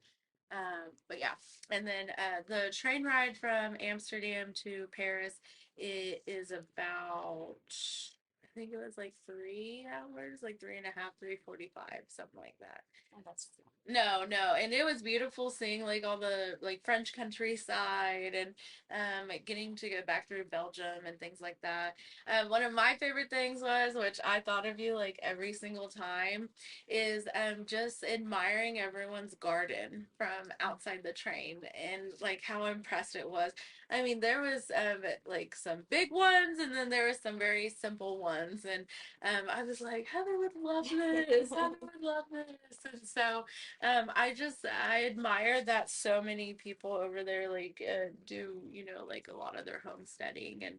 But yeah, and then the train ride from Amsterdam to Paris, it is about I think it was like 3 hours, like three and a half, 3:45, something like that. Oh, that's No, no, and it was beautiful seeing like all the like French countryside and like, getting to go back through Belgium and things like that. One of my favorite things was, which I thought of you like every single time, is just admiring everyone's garden from outside the train and like how impressed it was. I mean, there was like some big ones and then there was some very simple ones, and I was like, Heather would love this. Heather would love this, and so I admire that so many people over there like do like a lot of their homesteading, and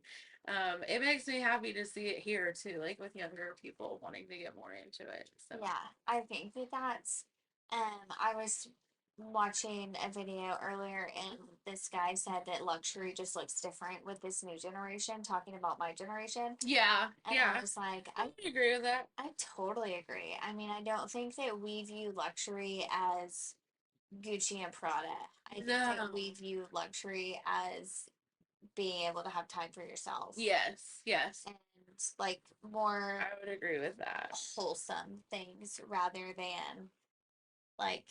It makes me happy to see it here too, like with younger people wanting to get more into it. So Yeah, I think that that's. I was watching a video earlier, and this guy said that luxury just looks different with this new generation. Talking about my generation, yeah, and I yeah, was like, I would agree with that. I totally agree. I mean, I don't think that we view luxury as Gucci and Prada. I think that we No. view luxury as being able to have time for yourself Yes, yes, and like more I would agree with that. wholesome things rather than like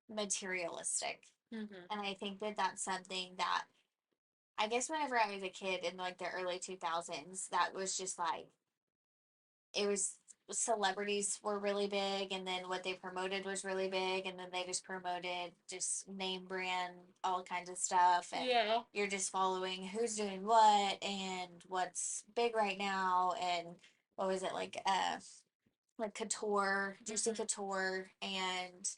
materialistic. Hmm. And I think that that's something that I guess whenever I was a kid in like the early 2000s, that was just like it was celebrities were really big, and then what they promoted was really big, and then they just promoted just name brand all kinds of stuff, and Yeah. you're just following who's doing what and what's big right now, and what was it like couture, Juicy Hmm. Couture, and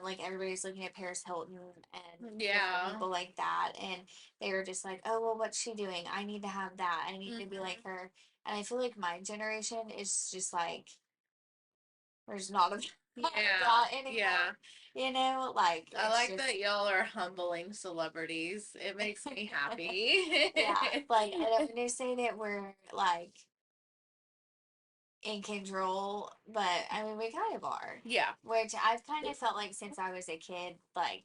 like everybody's looking at Paris Hilton and different Yeah. people like that, and they were just like, oh well, what's she doing? I need to have that. I need to be like Hmm. her. And I feel like my generation is just like there's not a Yeah. that Yeah. anymore. You know, like I it's like just that y'all are humbling celebrities. It makes me happy. yeah. Like I don't want to say that we're like in control, but I mean we kind of are. Yeah. Which I've kind of felt like since I was a kid, like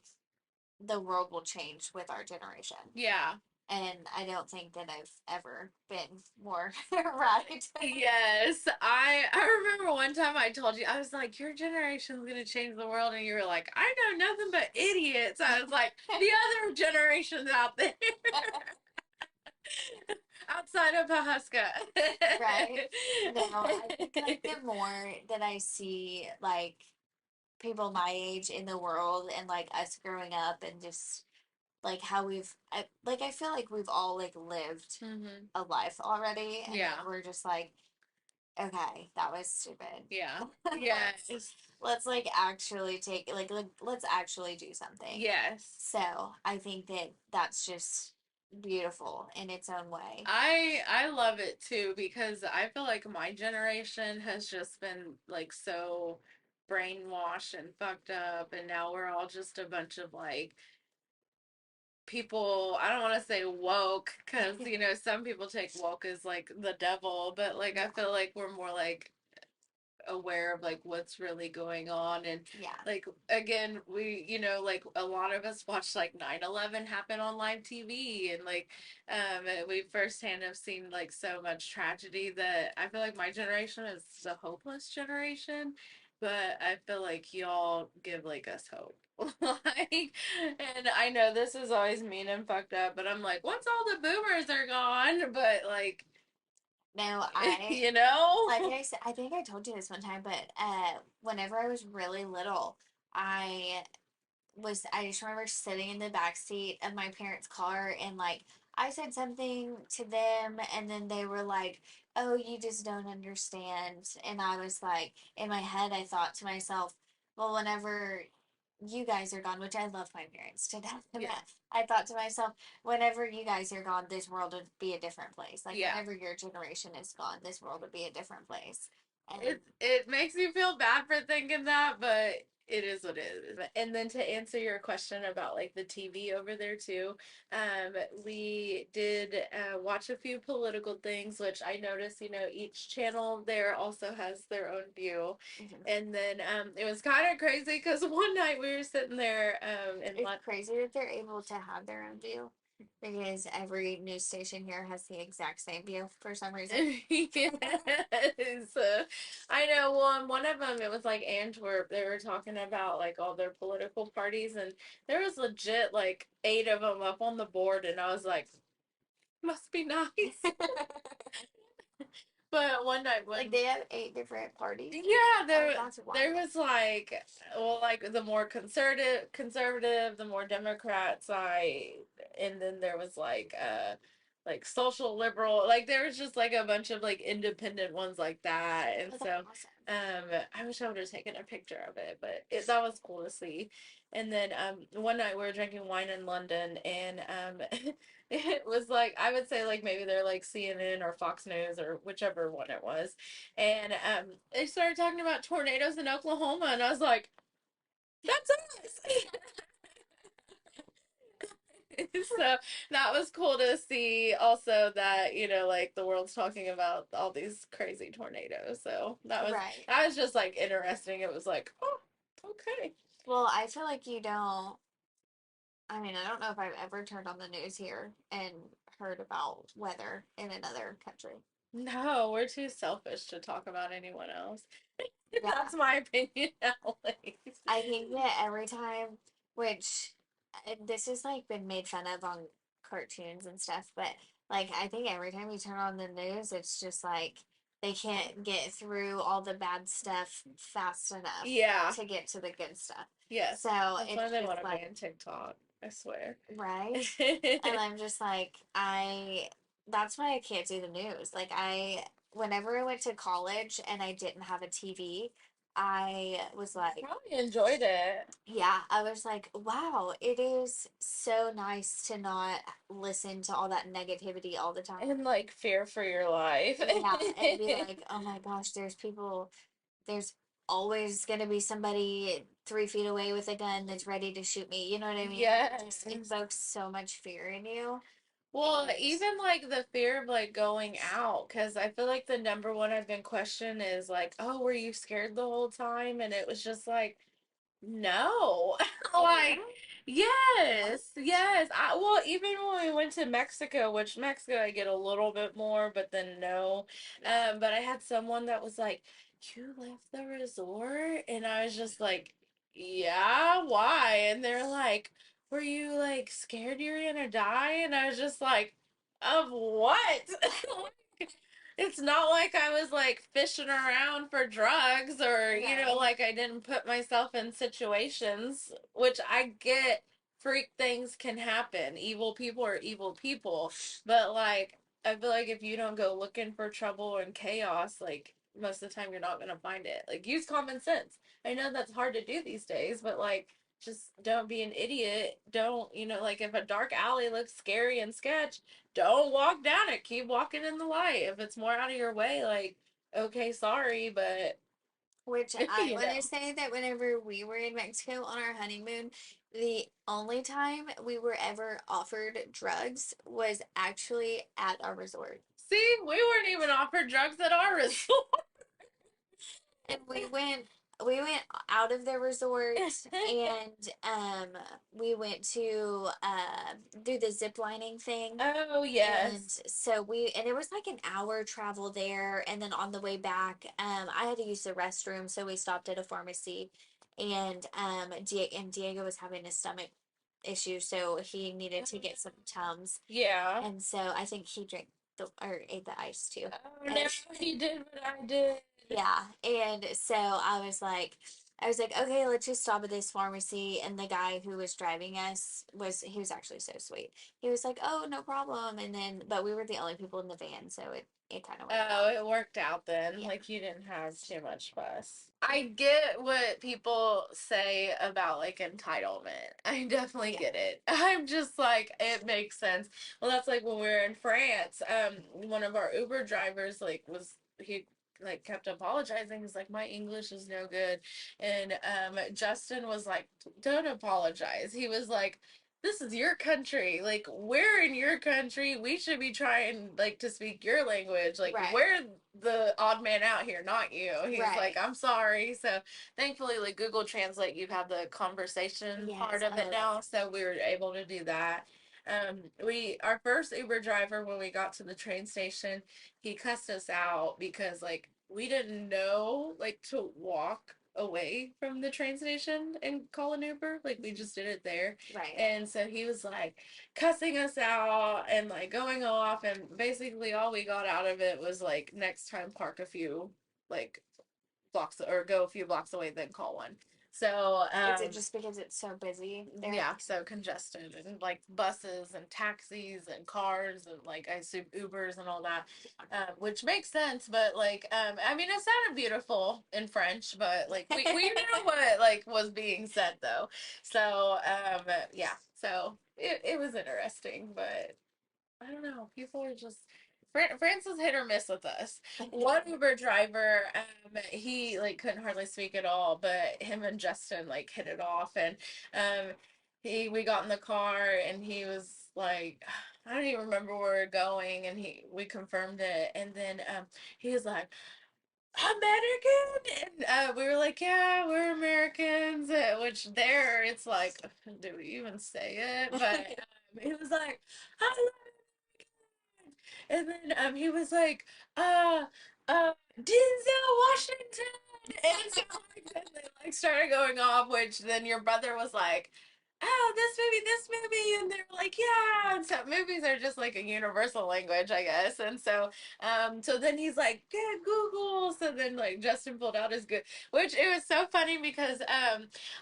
the world will change with our generation. Yeah. And I don't think that I've ever been more right. Yes, I remember one time I told you I was like, your generation's gonna change the world, and you were like, I know nothing but idiots. I was like, the other generations out there outside of Pahuska. Right? No, I think like the more that I see like people my age in the world and like us growing up and just like how I feel like we've all like lived Hmm. a life already, and then Yeah, we're just like, okay, that was stupid. yeah, let's yes, let's like actually take like let's actually do something. yes. So I think that that's just beautiful in its own way. I love it too because I feel like my generation has just been like so brainwashed and fucked up, and now we're all just a bunch of like people. I don't want to say woke because some people take woke as like the devil, but like I Yeah, feel like we're more like aware of like what's really going on. And yeah, like again, we like a lot of us watched like 9/11 happen on live TV, and like we firsthand have seen like so much tragedy that I feel like my generation is the hopeless generation, but I feel like y'all give like us hope. Like, and I know this is always mean and fucked up, but I'm like, once all the boomers are gone, but like, no, I you know? like I said, I think I told you this one time, but whenever I was really little, I I just remember sitting in the back seat of my parents' car, and like I said something to them, and then they were like, "Oh, you just don't understand." And I was like, in my head I thought to myself, well, whenever you guys are gone, which I love my parents to death, but Yeah. I thought to myself, whenever you guys are gone, this world would be a different place. Like Yeah. whenever your generation is gone, this world would be a different place. And It makes me feel bad for thinking that, but it is what it is. And then to answer your question about like the TV over there too, we did watch a few political things, which I noticed, each channel there also has their own view. mhm. And then it was kind of crazy because one night we were sitting there in It's crazy that they're able to have their own view because every news station here has the exact same view for some reason. Yes. I know. Well, in one of them, it was like Antwerp. They were talking about like all their political parties, and there was legit like 8 of them up on the board, and I was like, must be nice. But one night Like when they have 8 different parties. yeah, Oh, there that's there wild. was like well like the more conservative, the more Democrat side, and then there was like social liberal, like there was just like a bunch of like independent ones like that. And Oh, that's so awesome. I wish I would have taken a picture of it, but that was cool to see. And then one night we were drinking wine in London, and it was like I would say like maybe they're like CNN or Fox News or whichever one it was, and they started talking about tornadoes in Oklahoma, and I was like, "That's us." So that was cool to see also that, like the world's talking about all these crazy tornadoes. So Right. that was just like interesting. It was like, oh, okay. Well, I feel like you don't. I mean, I don't know if I've ever turned on the news here and heard about weather in another country. No, we're too selfish to talk about anyone else. Yeah. That's my opinion at least. I think that every time, which this has like been made fun of on cartoons and stuff, but like I think every time you turn on the news, it's just like they can't get through all the bad stuff fast enough Yeah. to get to the good stuff. Yes. So That's why it's they just want to like, ban TikTok. I swear. right? And I'm just like, that's why I can't do the news. Like, whenever I went to college and I didn't have a TV, I was like, Probably enjoyed it. yeah, I was like, wow, it is so nice to not listen to all that negativity all the time. And like fear for your life. Yeah, and be like, oh my gosh, there's always gonna be somebody 3 feet away with a gun that's ready to shoot me. You know what I mean? It just Yes. invokes so much fear in you. Well, And even like the fear of like going out, because I feel like the number one I've been questioned is like, oh, were you scared the whole time? And it was just like, no. oh yeah, Like, yes, yes. Well, even when we went to Mexico, which Mexico I get a little bit more, but then no. yeah. But I had someone that was like, you left the resort? And I was just like, yeah, why? And they're like, were you like scared you were gonna die? And I was just like, of what? It's not like I was like fishing around for drugs or, Right. like I didn't put myself in situations, which I get freak things can happen. Evil people are evil people. But like, I feel like if you don't go looking for trouble and chaos, like most of the time you're not going to find it. Like, use common sense. I know that's hard to do these days, but like, just don't be an idiot. Don't, like if a dark alley looks scary and sketch, don't walk down it. Keep walking in the light. If it's more out of your way, like, okay, sorry, but Which I you want to know. say that whenever we were in Mexico on our honeymoon, the only time we were ever offered drugs was actually at our resort. See, we weren't even offered drugs at our resort. And we went out of the resort and we went to do the zip lining thing. Oh, And yes. so and it was like an hour travel there, and then on the way back, I had to use the restroom, so we stopped at a pharmacy, and Diego was having a stomach issue, so he needed to get some Tums, Yeah. and so I think he drank or ate the ice too, Oh, no, and he did what I did. yeah, and so I was like, okay, let's just stop at this pharmacy. And the guy who was driving us he was actually so sweet. He was like, oh, no problem. And then, but we were the only people in the van, so it kind of worked Oh, out. it worked out then. Yeah, Like you didn't have too much fuss. I get what people say about like entitlement. I definitely yeah, get it. I'm just like it makes sense. Well, that's like when we were in France. One of our Uber drivers like was he like kept apologizing. He's like, my English is no good, and Justin was like, don't apologize. He was like, this is your country. Like, we're in your country. We should be trying, like, to speak your language. Like, right, we're the odd man out here, not you. He's like, right. I'm sorry. So, thankfully, like, Google Translate, you have the conversation part Yes. of it Oh, now. So, we were able to do that. Our first Uber driver, when we got to the train station, he cussed us out because, like, we didn't know, like, to walk away from the train station and call an Uber. Like we just did it there. right. And so he was like cussing us out and like going off and basically all we got out of it was like next time park a few like blocks or go a few blocks away then call one. So, Is it just because it's so busy there? yeah, so congested and like buses and taxis and cars and like I assume Ubers and all that, which makes sense. But like, I mean, it sounded beautiful in French, but like we knew what like was being said though. So, yeah, so it was interesting, but I don't know. People are just France is hit or miss with us. One Uber driver, he like couldn't hardly speak at all, but him and Justin like hit it off, and we got in the car, and he was like, I don't even remember where we are going, and we confirmed it, and then he was like, American, and we were like, yeah, we're Americans, which there it's like, do we even say it? But he was like, I and then he was like, uh, Denzel Washington. And so like, then they like started going off, which then your brother was like, oh, this movie. And they're like, yeah. And so movies are just like a universal language, I guess. And so, so then he's like, get Google. So then like Justin pulled out his good, which it was so funny because,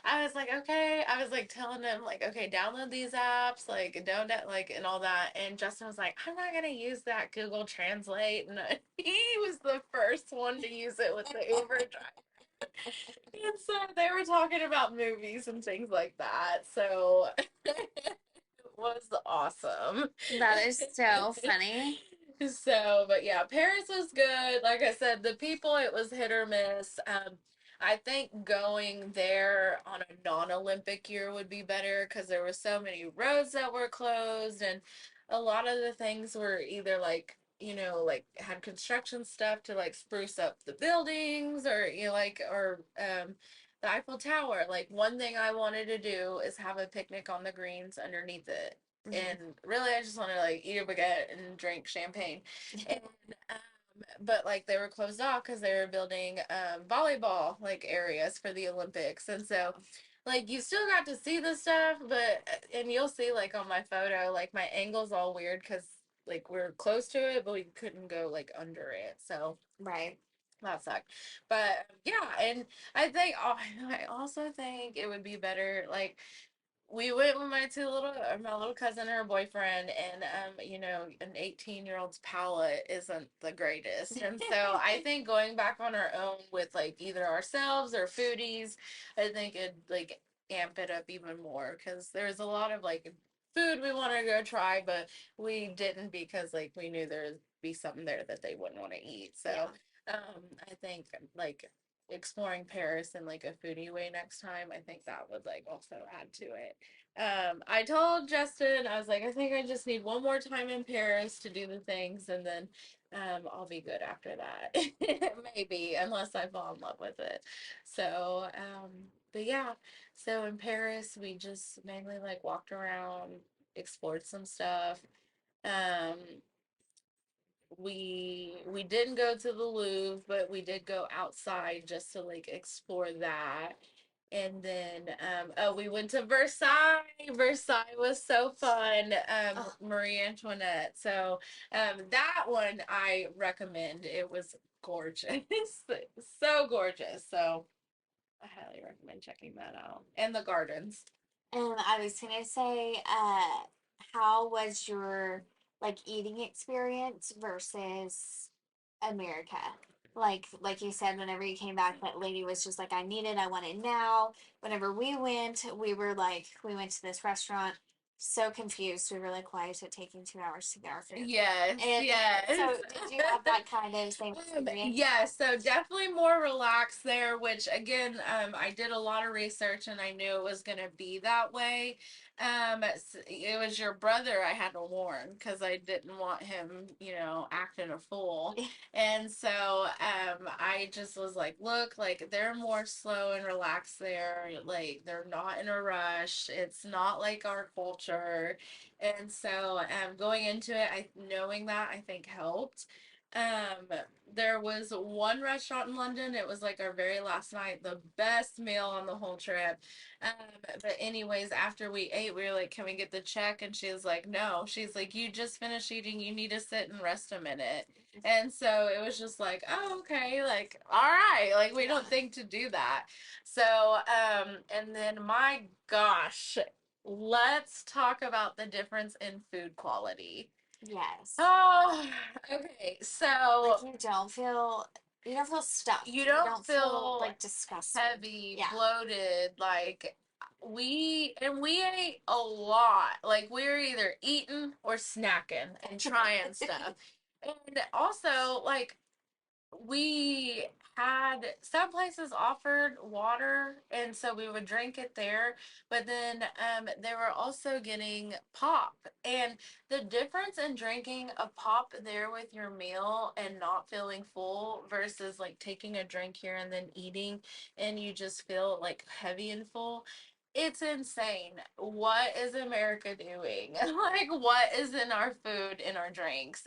I was like, okay. I was like telling him like, okay, download these apps, like don't like and all that. And Justin was like, I'm not gonna use that Google Translate. And he was the first one to use it with the Uber driver. And so they were talking about movies and things like that. So it was awesome. That is so funny. So, but yeah, Paris was good. Like I said, the people, it was hit or miss. I think going there on a non-Olympic year would be better because there were so many roads that were closed, and a lot of the things were either like, like had construction stuff to like spruce up the buildings, or like, or the Eiffel Tower. Like one thing I wanted to do is have a picnic on the greens underneath it, and really I just want to like eat a baguette and drink champagne. And but like they were closed off because they were building volleyball like areas for the Olympics. And so like you still got to see the stuff, but and you'll see like on my photo like my angle's all weird because like we're close to it but we couldn't go like under it, so Right. that sucked. But yeah, and I also think it would be better like we went with my little cousin and her boyfriend, and an 18-year-old's palate isn't the greatest. And so I think going back on our own with like either ourselves or foodies, I think it'd like amp it up even more because there's a lot of like food we want to go try, but we didn't because like we knew there'd be something there that they wouldn't want to eat. So Yeah. I think like exploring Paris in like a foodie way next time, I think that would like also add to it. I told Justin, I was like, I think I just need one more time in Paris to do the things, and then I'll be good after that. Maybe, unless I fall in love with it. So, but yeah, so in Paris, we just mainly like walked around, explored some stuff. Um, we didn't go to the Louvre, but we did go outside just to like explore that. And then oh, we went to Versailles. Versailles was so fun. Oh, Marie Antoinette. So that one I recommend. It was gorgeous. So gorgeous. So I highly recommend checking that out. And the gardens. and I was gonna say, how was your like eating experience versus America? Like you said, whenever you came back, that lady was just like, I want it now. Whenever we went, we went to this restaurant, so confused. We were like, why is it taking 2 hours to get our food? Yes, And yes. so, did you have that kind of same experience? Yeah, so definitely more relaxed there, which again, I did a lot of research and I knew it was going to be that way. It was your brother I had to warn because I didn't want him, acting a fool. And so I just was like, look, like they're more slow and relaxed there. Like they're not in a rush. It's not like our culture. And so going into it, knowing that I think helped. Um, there was one restaurant in London. It was like our very last night, the best meal on the whole trip. Um, but anyways, after we ate, we were like, "Can we get the check?" And she was like, "No." She's like, "You just finished eating. You need to sit and rest a minute." And so it was just like, "Oh, okay." Like, all right. Like we don't Yeah. think to do that. So, and then my gosh, let's talk about the difference in food quality. Yes. Oh, okay. Like So you don't feel stuffed. you You don't don't feel feel like disgusted. heavy, Yeah. bloated, like we ate a lot. Like we were either eating or snacking and trying stuff. And also like we had some places offered water and so we would drink it there, but then they were also getting pop, and the difference in drinking a pop there with your meal and not feeling full versus like taking a drink here and then eating and you just feel like heavy and full, it's insane. What is America doing? Like what is in our food, in our drinks?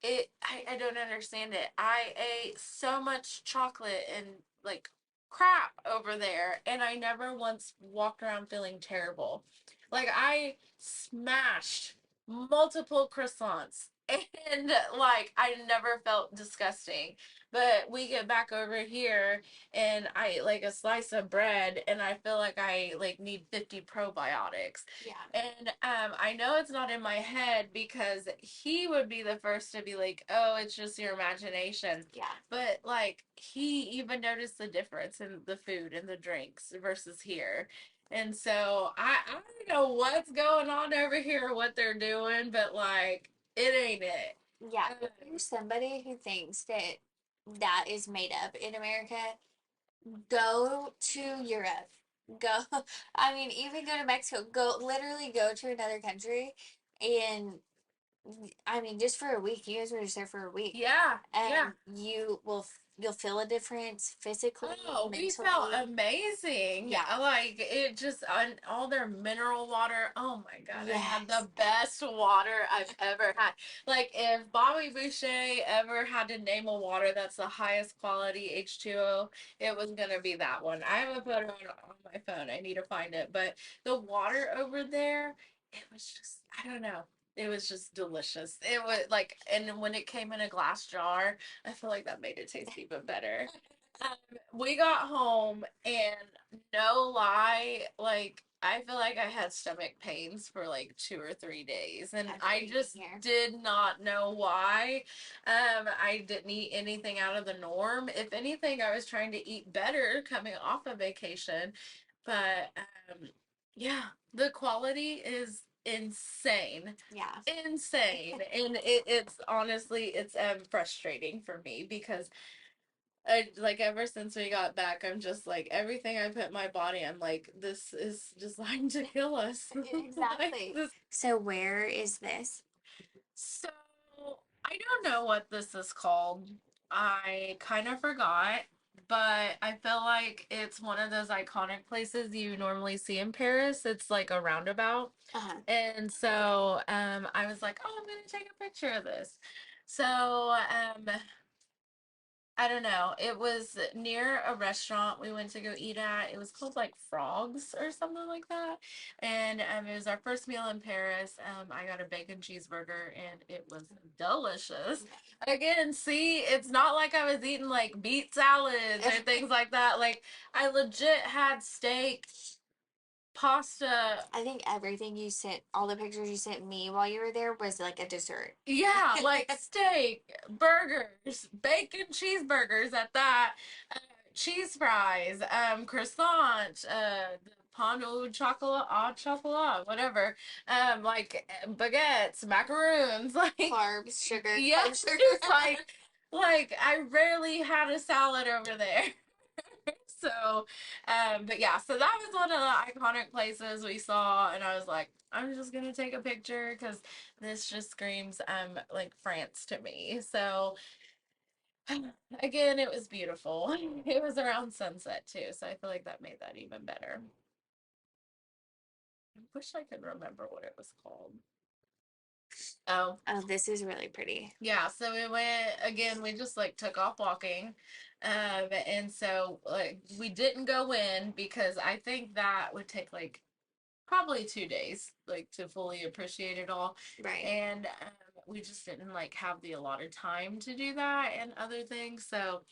I don't understand it. I ate so much chocolate and like crap over there, and I never once walked around feeling terrible. Like I smashed multiple croissants and like I never felt disgusting. But we get back over here and I eat like a slice of bread and I feel like I like need 50 probiotics. Yeah. And I know it's not in my head because he would be the first to be like, "Oh, it's just your imagination." Yeah. But like he even noticed the difference in the food and the drinks versus here. And so I don't know what's going on over here, what they're doing, but like it ain't it. Yeah. If Um, you're somebody who thinks that that is made up in America, go to Europe. Go, I mean, even go to Mexico. Go, literally go to another country and I mean, just for a week. You guys were just there for a week, yeah, yeah. and you'll feel a difference physically, Oh, we felt mentally. amazing. Yeah. Like it just on all their mineral water. Oh my God, I had Yes. the best water I've ever had. Like if Bobby Boucher ever had to name a water that's the highest quality H2O, it was gonna be that one. I have a photo on my phone. I need to find it. But the water over there, it was just, I don't know. It was just delicious. It was like, and when it came in a glass jar, I feel like that made it taste even better. We got home and no lie, like I feel like I had stomach pains for like 2 or 3 days, and After I eating just here. did not know why. I didn't eat anything out of the norm. If anything, I was trying to eat better coming off a vacation, but yeah, the quality is insane. Yeah. Insane. And it's honestly it's frustrating for me because like ever since we got back, I'm just like everything I put in my body, I'm like, this is designed to kill us. Like Exactly. this. So where is this? So I don't know what this is called. I kind of forgot, but I feel like it's one of those iconic places you normally see in Paris. It's like a roundabout. Uh-huh. And so I was like, oh, I'm gonna take a picture of this. So I don't know. It was near a restaurant we went to go eat at. It was called like Frogs or something like that. And it was our first meal in Paris. I got a bacon cheeseburger and it was delicious. Again, see, it's not like I was eating like beet salads or things like that. Like I legit had steak, pasta. I think everything you sent, all the pictures you sent me while you were there was like a dessert. Yeah, like steak, burgers, bacon cheeseburgers at that, cheese fries, croissant, the pain au chocolat, whatever, like baguettes, macaroons, like Carbs, sugar, yeah, carbs, sugar. just like I rarely had a salad over there. So, but yeah, so that was one of the iconic places we saw, and I was like, I'm just gonna take a picture because this just screams like France to me. So again, it was beautiful. It was around sunset too, so I feel like that made that even better. I wish I could remember what it was called. Oh, Oh, this is really pretty. yeah, so we went again, we just like took off walking. And so like we didn't go in because I think that would take like probably 2 days like to fully appreciate it all. Right. And we just didn't like have the allotted time to do that and other things. So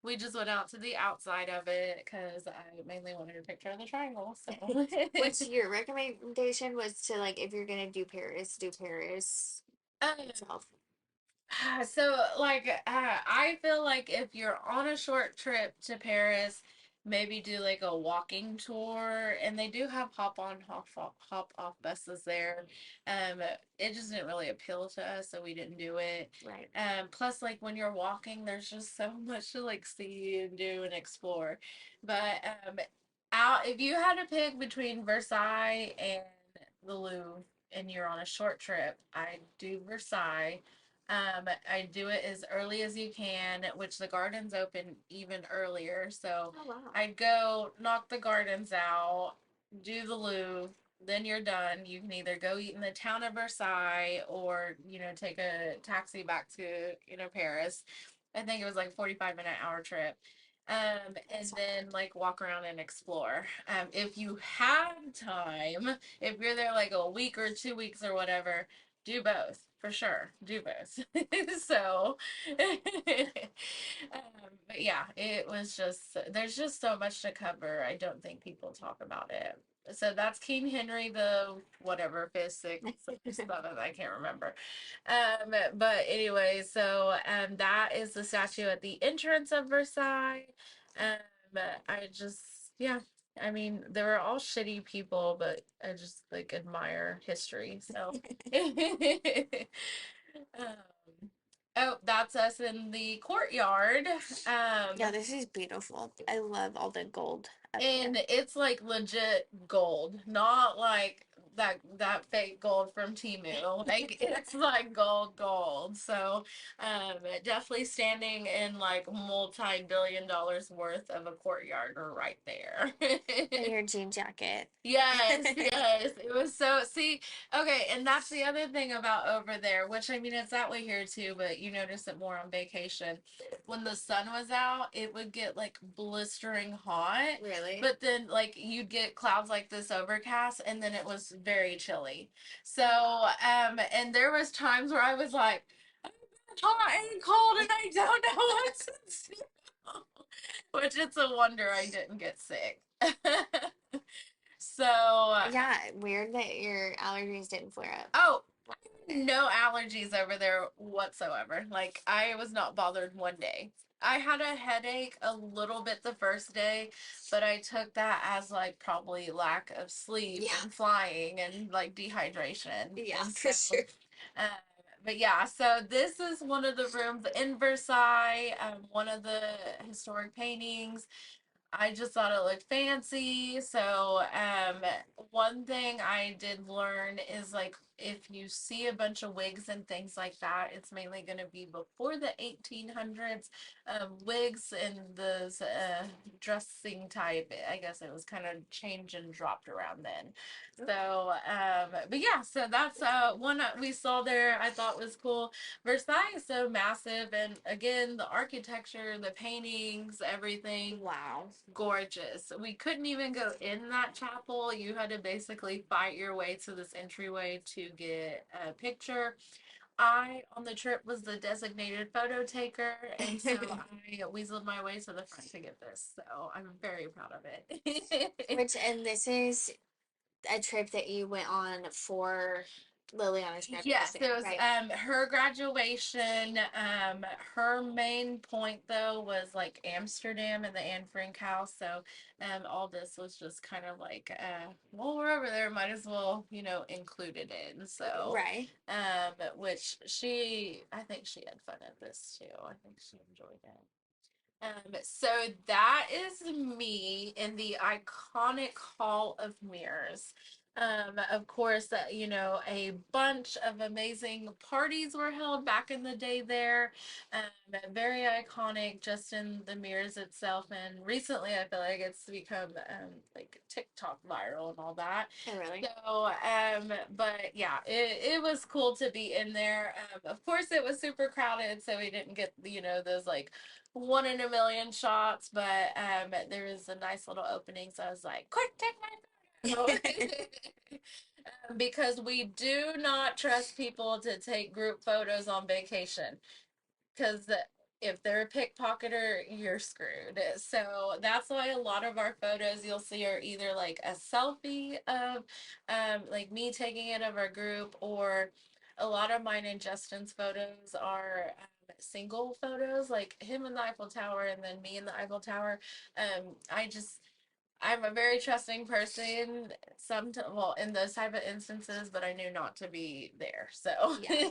we just went out to the outside of it because I mainly wanted a picture of the triangle. So Which your recommendation was to like if you're gonna do Paris um, itself. So, like, I feel like if you're on a short trip to Paris, maybe do like a walking tour, and they do have hop off buses there. Um, it just didn't really appeal to us, so we didn't do it. Right. Plus, like when you're walking, there's just so much to like see and do and explore. But out if you had to pick between Versailles and the Louvre, and you're on a short trip, I do Versailles. I do it as early as you can, which the gardens open even earlier. So Oh wow. I'd go knock the gardens out, do the Louvre, then you're done. You can either go eat in the town of Versailles or, take a taxi back to, Paris. I think it was like 45-minute hour trip. And That's not then like walk around and explore. If you have time, if you're there like a week or 2 weeks or whatever, do both for sure. Do both. So, but yeah, it was just there's just so much to cover. I don't think people talk about it. So that's King Henry the whatever fifth, sixth, bad. seventh. I can't remember. But anyway, so that is the statue at the entrance of Versailles. I just yeah, I mean, they were all shitty people, but I just like admire history. So, um, oh, that's us in the courtyard. Yeah, this is beautiful. I love all the gold up here. And it's like legit gold, not like that fake gold from Timu. Like it's like gold. So, definitely standing in like multi-billion dollars worth of a courtyard right there. And your jean jacket. Yes, yes. It was so, see, okay, and that's the other thing about over there, which I mean, it's that way here too, but you notice it more on vacation. When the sun was out, it would get like blistering hot, Really? but then like you'd get clouds like this overcast, and then it was very chilly. So, and there was times where I was like, I'm hot and cold, and I don't know what to do. Which it's a wonder I didn't get sick. So, Yeah, weird that your allergies didn't flare up. oh, no allergies over there whatsoever. Like, I was not bothered one day. I had a headache a little bit the first day, but I took that as like probably lack of sleep Yeah. and flying and like dehydration. Yeah, And for so, sure. uh, but yeah, so this is one of the rooms in Versailles, one of the historic paintings. I just thought it looked fancy. So, one thing I did learn is like if you see a bunch of wigs and things like that, it's mainly going to be before the 1800s. Wigs and the dressing type, I guess it was kind of changed and dropped around then. So, but yeah, so that's one that we saw there I thought was cool. Versailles is so massive, and again, the architecture, the paintings, everything Wow. gorgeous. We couldn't even go in that chapel. You had to basically fight your way to this entryway to get a picture. I, on the trip, was the designated photo taker, and so I weaseled my way to the front to get this. So I'm very proud of it. Which, and this is a trip that you went on for Liliana's Yes, graduation, it was right? her graduation. Her main point though was like Amsterdam and the Anne Frank house. So all this was just kind of like well, we're over there, might as well, include it in. So Right. which I think she had fun at this too. I think she enjoyed it. So that is me in the iconic Hall of Mirrors. Of course, a bunch of amazing parties were held back in the day there. Very iconic just in the mirrors itself. And recently, I feel like it's become like TikTok viral and all that. Oh, really? So, but yeah, it was cool to be in there. Of course, it was super crowded, so we didn't get, those like one in a million shots, but there was a nice little opening, so I was like, quick, take my because we do not trust people to take group photos on vacation because if they're a pickpocketer, you're screwed. So that's why a lot of our photos you'll see are either like a selfie of like me taking it of our group, or a lot of mine and Justin's photos are single photos, like him in the Eiffel Tower and then me in the Eiffel Tower. I'm a very trusting person. Well, in those type of instances, but I knew not to be there. So Yeah.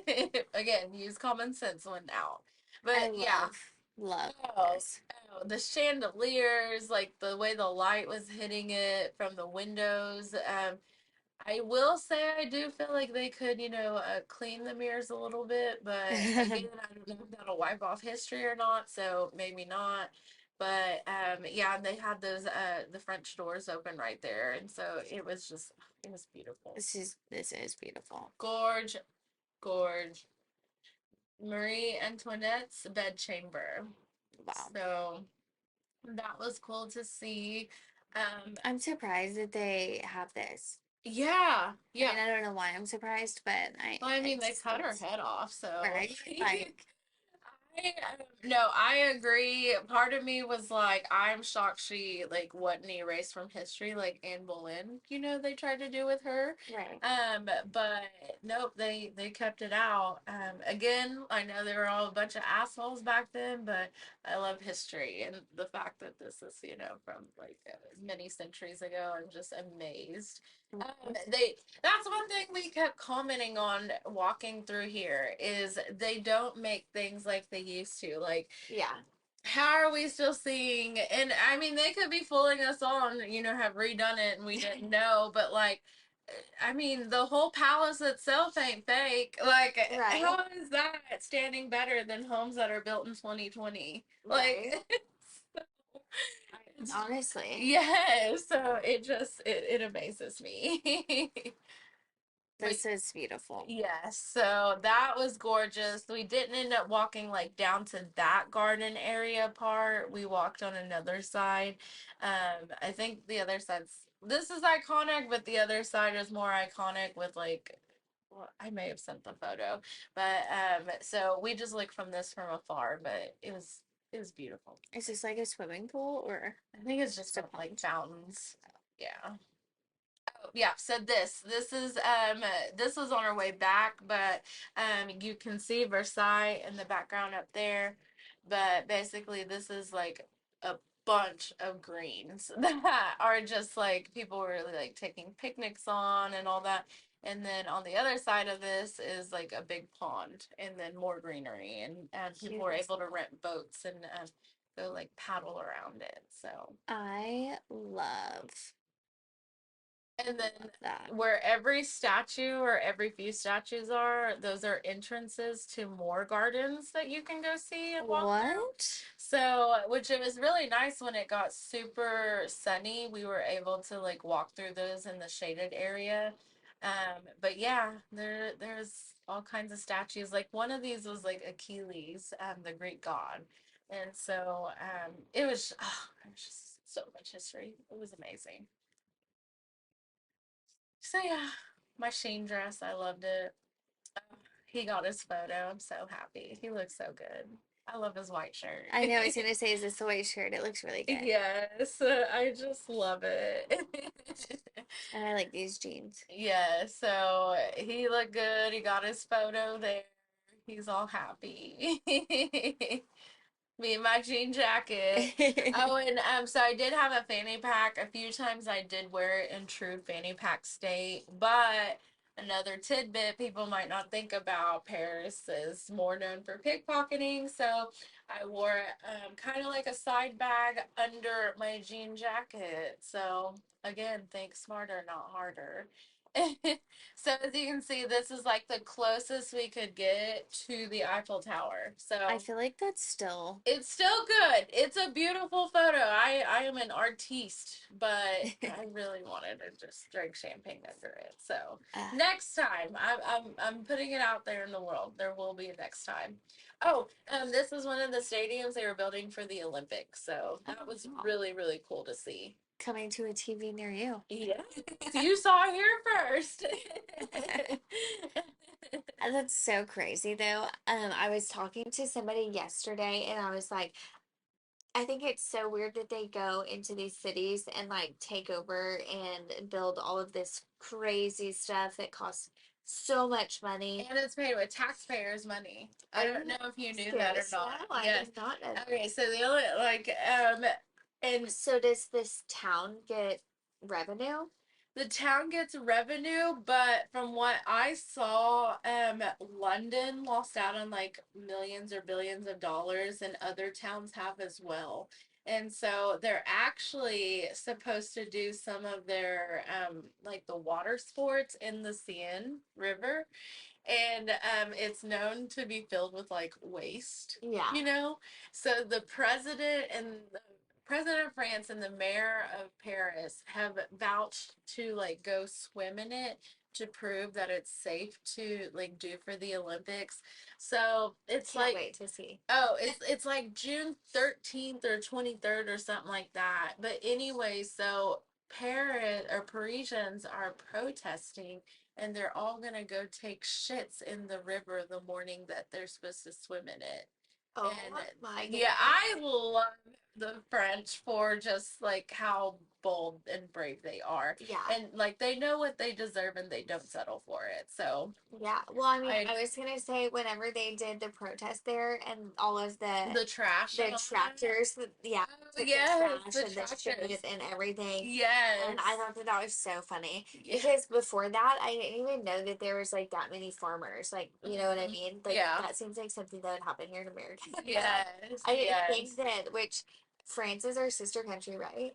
again, use common sense when out. I But yeah, love oh, this. the chandeliers, like the way the light was hitting it from the windows. I will say I do feel like they could, clean the mirrors a little bit, but again, I don't know if that'll wipe off history or not, so maybe not. But yeah, they had those the French doors open right there, and so it was beautiful. This is beautiful. Gorge, gorge. Marie Antoinette's bedchamber. Wow. So that was cool to see. I'm surprised that they have this. Yeah, I yeah. mean, I don't know why I'm surprised, but Well, I mean, they it's cut her head off, so right. Like, no, I agree. Part of me was like, I'm shocked she like wasn't erased from history, like Anne Boleyn. They tried to do with her. right. But nope, they kept it out. Again, I know they were all a bunch of assholes back then, but I love history and the fact that this is from like many centuries ago. I'm just amazed. They That's one thing we kept commenting on walking through here is they don't make things like they used to. Like, Yeah. how are we still seeing? And I mean, they could be fooling us on, have redone it and we didn't know, but like, I mean, the whole palace itself ain't fake. Like, Right. how is that standing better than homes that are built in 2020? Right. Like, Honestly, yeah, so it amazes me. But this is beautiful. yes, so that was gorgeous. We didn't end up walking like down to that garden area part. We walked on another side. I think the other side's this is iconic, but the other side is more iconic with like well, I may have sent the photo, but so we just looked from this from afar, but it was beautiful. Is this like a swimming pool or I think it's just just a like pond? fountains. Yeah. Yeah, so this was on our way back, but you can see Versailles in the background up there. But basically this is like a bunch of greens that are just like people were really like taking picnics on and all that. And then on the other side of this is like a big pond and then more greenery and people were Cute. able to rent boats and go like paddle around it. So I love and then that. where every statue or every few statues are, those are entrances to more gardens that you can go see and walk through. What? So, which it was really nice when it got super sunny. We were able to like walk through those in the shaded area. But yeah, there's all kinds of statues. Like one of these was like Achilles, the Greek god. And so it was just so much history. It was amazing. So yeah, my Sheen dress, I loved it. He got his photo. I'm so happy. He looks so good. I love his white shirt. I know I was gonna say, is this the white shirt? It looks really good. Yes, I just love it. And I like these jeans. Yeah, so he looked good. He got his photo there. He's all happy. Me and my jean jacket. Oh, and so I did have a fanny pack. A few times I did wear it in true fanny pack state, but another tidbit people might not think about, Paris is more known for pickpocketing. So I wore it kind of like a side bag under my jean jacket. So again, think smarter, not harder. So as you can see, this is like the closest we could get to the Eiffel Tower. I So feel like that's still. it's still good. It's a beautiful photo. I am an artiste, but I really wanted to just drink champagne under it. So uh, next time, I'm putting it out there in the world. There will be a next time. Oh, this is one of the stadiums they were building for the Olympics. So that was oh, really cool to see. coming to a TV near you. Yes, you saw it here first. That's so crazy though. I was talking to somebody yesterday and I was like, I think it's so weird that they go into these cities and like take over and build all of this crazy stuff that costs so much money. And it's paid with taxpayers' money. I Are don't you know if you knew that or serious not. now? I Yes. did not know. Okay, so the only and So does this town get revenue? the town gets revenue, but from what I saw, London lost out on like millions or billions of dollars, and other towns have as well. And so they're actually supposed to do some of their like the water sports in the Seine River, and it's known to be filled with like waste, Yeah. you know. So the president of France and the mayor of Paris have vouched to like go swim in it to prove that it's safe to like do for the Olympics. So it's Can't like wait to see. oh, it's like June 13th or 23rd or something like that. But anyway, so Paris or Parisians are protesting, and they're all gonna go take shits in the river the morning that they're supposed to swim in it. Oh And my yeah, goodness. I love the French for just like how bold and brave they are. Yeah. And like they know what they deserve and they don't settle for it. So Yeah. Well, I mean, I I was gonna say whenever they did the protest there and all of the trash and the all that. tractors, yeah, Oh took the yes, trash the and the tractors. shit and everything. And I Yes. thought that that was so funny Yeah. because before that, I didn't even know that there was like that many farmers. Like, you know what I Mhm. mean? Like Yeah. that seems like something that would happen here in America. Yes. I didn't think Yes. that, which France is our sister country, right?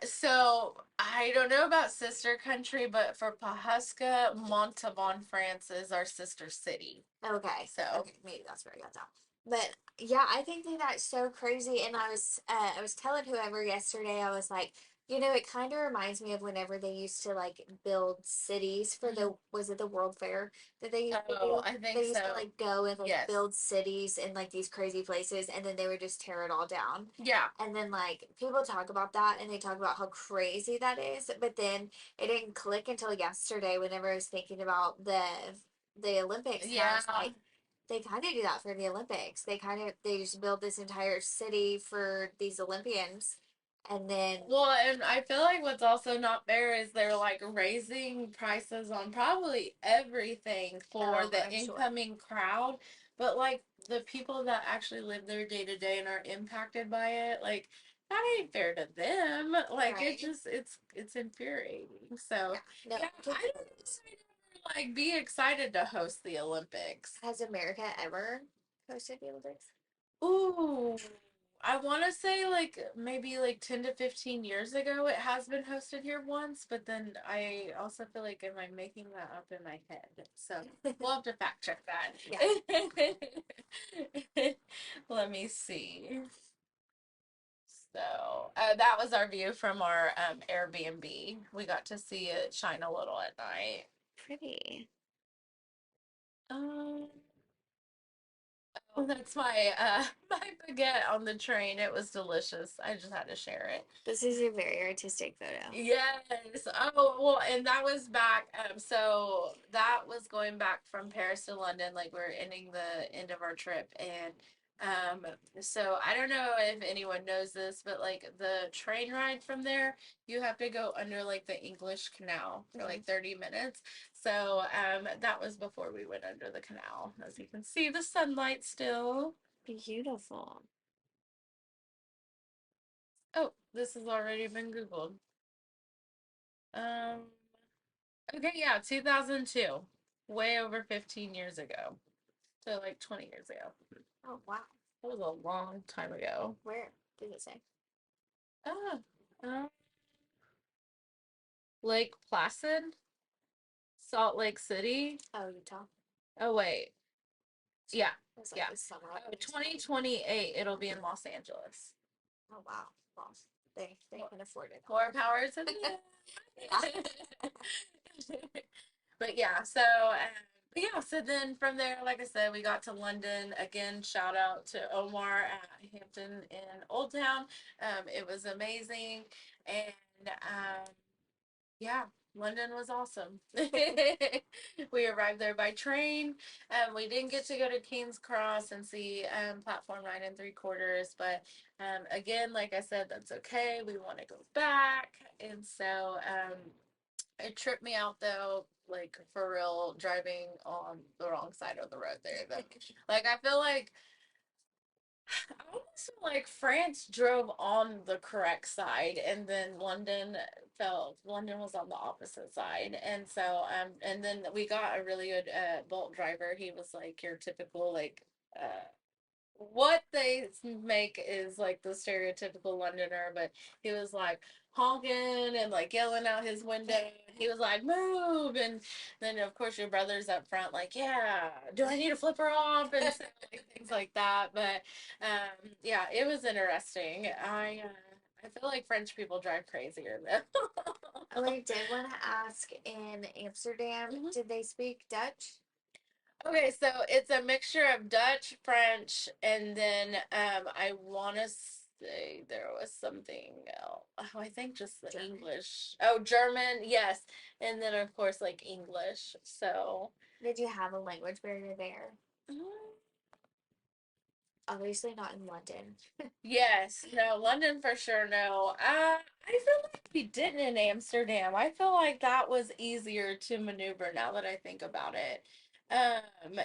So I don't know about sister country, but for Pahuska, Montauban, France is our sister city. Okay. So Okay, maybe that's where I got that. But yeah, I think that that's so crazy. And I was telling whoever yesterday, I was like, you know, it kind of reminds me of whenever they used to like build cities for mhm. the, was it the World Fair that they used to Oh, do? I think They used to so. like go and like Yes. build cities in like these crazy places, and then they would just tear it all down. Yeah. And then like people talk about that and they talk about how crazy that is, but then it didn't click until yesterday whenever I was thinking about the Olympics, and I Yeah. was like, they kind of do that for the Olympics. They just build this entire city for these Olympians, and then Well, and I feel like what's also not fair is they're like raising prices on probably everything for oh, the I'm sure, incoming crowd, but like the people that actually live there day to day and are impacted by it, like that ain't fair to them. Like it right? just it's infuriating. So, Yeah, no, yeah, I completely. don't know if I'd ever like be excited to host the Olympics. Has America ever hosted the Olympics? Ooh, I want to say like maybe like 10 to 15 years ago it has been hosted here once, but then I also feel like am I making that up in my head? So we'll have to fact check Yeah, that. Let me see. So that was our view from our Airbnb. We got to see it shine a little at night. pretty. Um, oh, that's my my baguette on the train. It was delicious. I just had to share it. This is a very artistic photo. Yes. Oh, well, and that was back. So that was going back from Paris to London. Like we're ending the end of our trip, and so I don't know if anyone knows this, but like the train ride from there, you have to go under like the English Canal for Mhm. like 30 minutes. So that was before we went under the canal. As you can see, the sunlight still. Beautiful. Oh, this has already been Googled. Um. Okay, yeah, 2002. Way over 15 years ago. So like 20 years ago. Oh wow. That was a long time ago. Where did it say? Ah, uh, Lake Placid, Salt Lake City. Oh, Utah. Oh, wait. Yeah, It's like yeah. this summer. Oh, 2028, it'll be in Los Angeles. Oh wow. Well, they More, can afford it more all. power to them. Yeah. But yeah, but yeah, so then from there, like I said, we got to London. Again, shout out to Omar at Hampton in Old Town. It was amazing. And yeah, London was awesome. We arrived there by train. We didn't get to go to King's Cross and see platform 9 3/4, but again, like I said, that's okay. We want to go back, and so it tripped me out though, like for real, driving on the wrong side of the road there. Like I feel like I almost feel like France drove on the correct side, and then London was on the opposite side, and so and then we got a really good Bolt driver. He was like your typical like what they make is like the stereotypical Londoner, but he was like honking and like yelling out his window. And he was like, "Move!" And then of course your brother's up front, like, "Yeah, do I need to flip her off?" And so, like, things like that. But yeah, it was interesting. I feel like French people drive crazier Oh, though. I did want to ask in Amsterdam, did they speak Dutch? Okay, so it's a mixture of Dutch, French, and then I want to say there was something else. Oh, I think just the German. English. Oh, German, yes. And then of course like English. So, Did you have a language barrier there? mm, Obviously not in London. yes, no, London for sure, no. I feel like we didn't in Amsterdam. I feel like that was easier to maneuver now that I think about it. Um,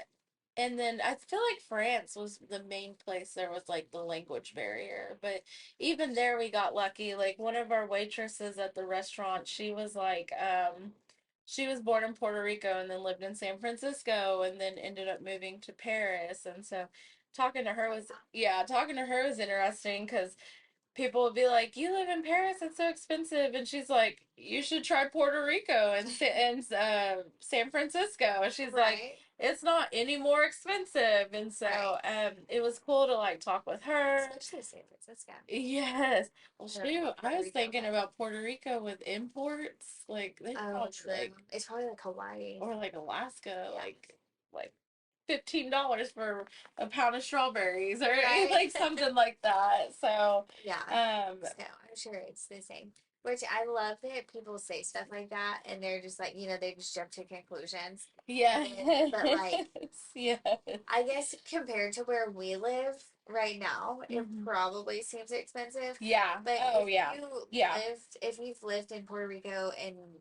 And then I feel like France was the main place there was like the language barrier. But even there we got lucky. Like one of our waitresses at the restaurant, she was born in Puerto Rico and then lived in San Francisco and then ended up moving to Paris. And so talking to her was interesting because people would be like, "You live in Paris, it's so expensive," and she's like, "You should try Puerto Rico and San Francisco." And she's like, Right. "It's not any more expensive," and Right. so it was cool to like talk with her. Especially San Francisco. Yes. Well, I don't know shoot, about I Puerto was Rico, thinking but about Puerto Rico with imports, like they oh, probably true. It's probably like Hawaii. or like Alaska, Yeah. like $15 for a pound of strawberries or Right. like something like that. So, Yeah. um, So I'm sure it's the same. Which I love that people say stuff like that and they're just like, they just jump to conclusions. yes, But like, yes. I guess compared to where we live right now, it Hmm. probably seems expensive. Yeah. But Oh, yeah. Yeah. if you've lived in Puerto Rico and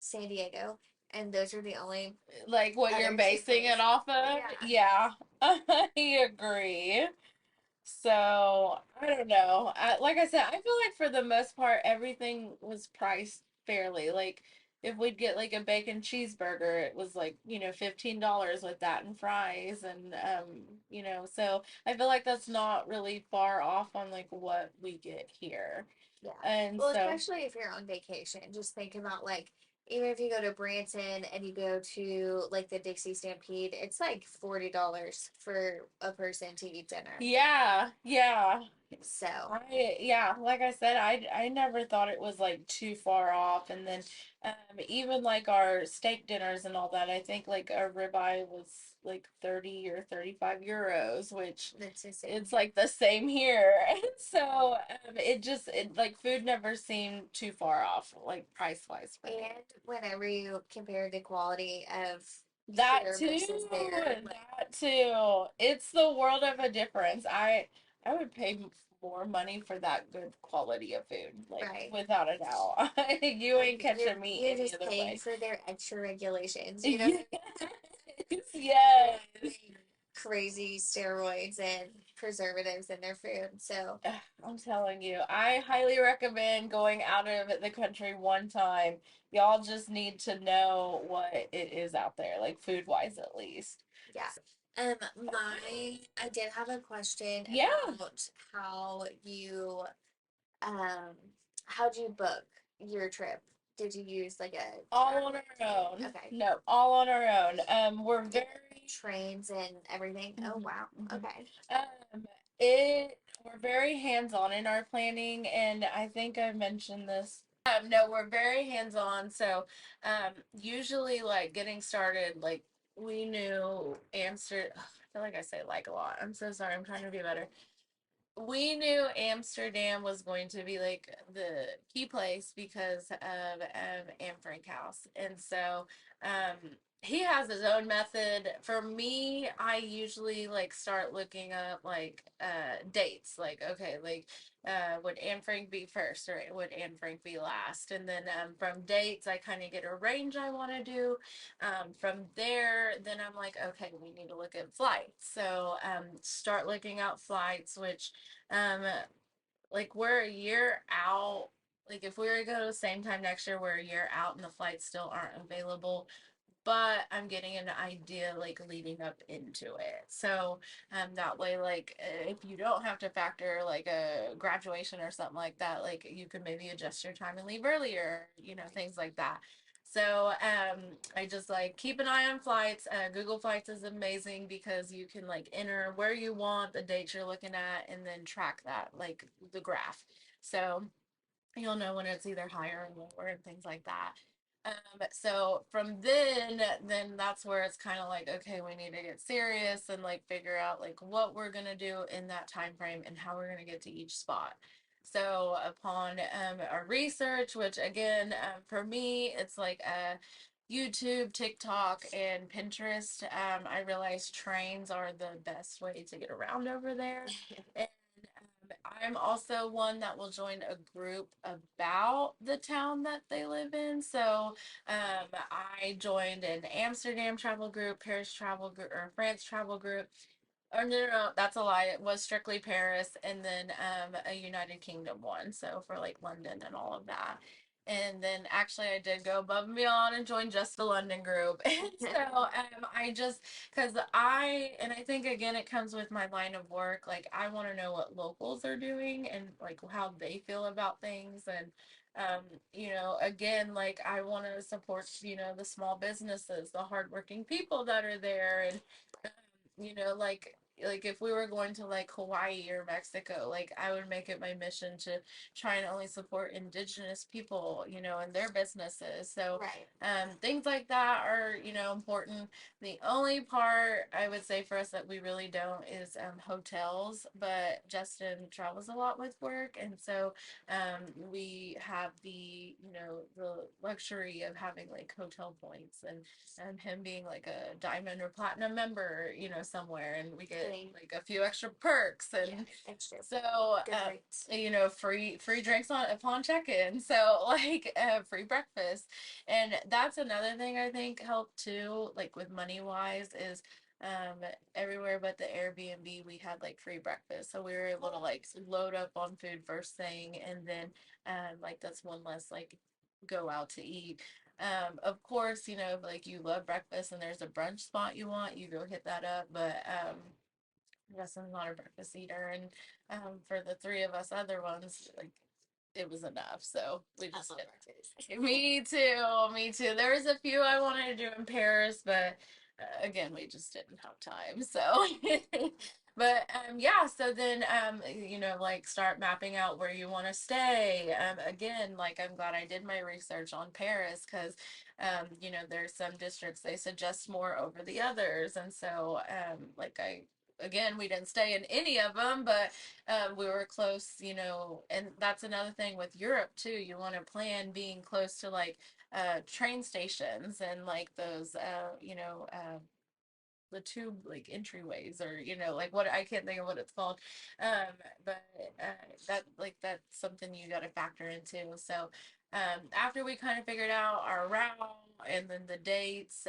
San Diego, and those are the only Like what you're other two basing it places, off of? yeah, Yeah. I agree. So, I don't know. Like I said, I feel like for the most part, everything was priced fairly. Like, if we'd get like a bacon cheeseburger, it was like, $15 with that and fries. And, so I feel like that's not really far off on like what we get here. yeah. And Well, so, especially if you're on vacation, just think about like even if you go to Branson and you go to like the Dixie Stampede, it's like $40 for a person to eat dinner. yeah, yeah. So Yeah, like I said, I never thought it was like too far off. And then even like our steak dinners and all that, I think like a ribeye was like 30 or 35 euros, which that's the same it's here. like the same here. And so it like food never seemed too far off, like price wise for me. And whenever you compare the quality of That here too, versus there, like that too. It's the world of a difference. I would pay more money for that good quality of food, like right, without a doubt. You ain't like catching me you're any just other paying way. for their extra regulations. You know what I Yes, mean? They're yes. not doing crazy steroids and preservatives in their food. So I'm telling you, I highly recommend going out of the country one time. Y'all just need to know what it is out there, like food wise at least. yeah. I did have a question Yeah, about um how'd you book your trip? Did you use like a all on our own. okay. No, all on our own. We're And very trains and everything? Oh Mhm, wow. mhm. Okay. Um, it we're very hands-on in our planning, and I think I've mentioned this. No, we're very hands-on. So, usually, like getting started, like we knew Amsterdam. I feel like I say like a lot. I'm so sorry. I'm trying to be better. We knew Amsterdam was going to be like the key place because of Anne Frank House. And so he has his own method. For me, I usually like start looking up like dates. Like, okay, like would Anne Frank be first or would Anne Frank be last? And then from dates, I kind of get a range I want to do. From there, then I'm like, okay, we need to look at flights. So start looking out flights, which um, like we're a year out. Like if we were to go the same time next year, we're a year out and the flights still aren't available. But I'm getting an idea like leading up into it. So that way, like if you don't have to factor like a graduation or something like that, like you could maybe adjust your time and leave earlier, things like that. So I just like keep an eye on flights. Google Flights is amazing because you can like enter where you want, the dates you're looking at, and then track that like the graph. So you'll know when it's either higher or lower and things like that. So from then that's where it's kind of like, okay, we need to get serious and like figure out like what we're gonna do in that time frame and how we're gonna get to each spot. So upon our research, which again for me it's like YouTube, TikTok, and Pinterest. I realized trains are the best way to get around over there. And I'm also one that will join a group about the town that they live in. So I joined an Amsterdam travel group, Paris travel group, or France travel group. Oh no, no, no, that's a lie. It was strictly Paris, and then a United Kingdom one. So for like London and all of that. And then actually, I did go above and beyond and join just the London group. And so I just because and I think again it comes with my line of work. Like I want to know what locals are doing and like how they feel about things and again like I want to support the small businesses, the hardworking people that are there and like if we were going to like Hawaii or Mexico, like I would make it my mission to try and only support indigenous people, and their businesses. So Right. things like that are, important. The only part I would say for us that we really don't is hotels, but Justin travels a lot with work, and so we have the luxury of having like hotel points and him being like a diamond or platinum member, somewhere, and we get Getting like a few extra perks, and yeah, extra so good rates. free drinks on upon check-in, so like free breakfast, and that's another thing I think helped too, like with money wise, is everywhere but the Airbnb we had like free breakfast, so we were able to like load up on food first thing, and then like that's one less like go out to eat. Of course, if like you love breakfast and there's a brunch spot you want, you go hit that up. But Justin's not a breakfast eater, and for the three of us other ones, like it was enough. So we I just love did. breakfast. Me too. Me too. There was a few I wanted to do in Paris, but again, we just didn't have time. So, but yeah. So then like start mapping out where you want to stay. Again, like I'm glad I did my research on Paris because there's some districts they suggest more over the others, and so like I. Again, we didn't stay in any of them, but we were close, and that's another thing with Europe too. You want to plan being close to like train stations and like those, the tube like entryways or like what I can't think of what it's called, but that's something you got to factor into. So after we kind of figured out our route and then the dates,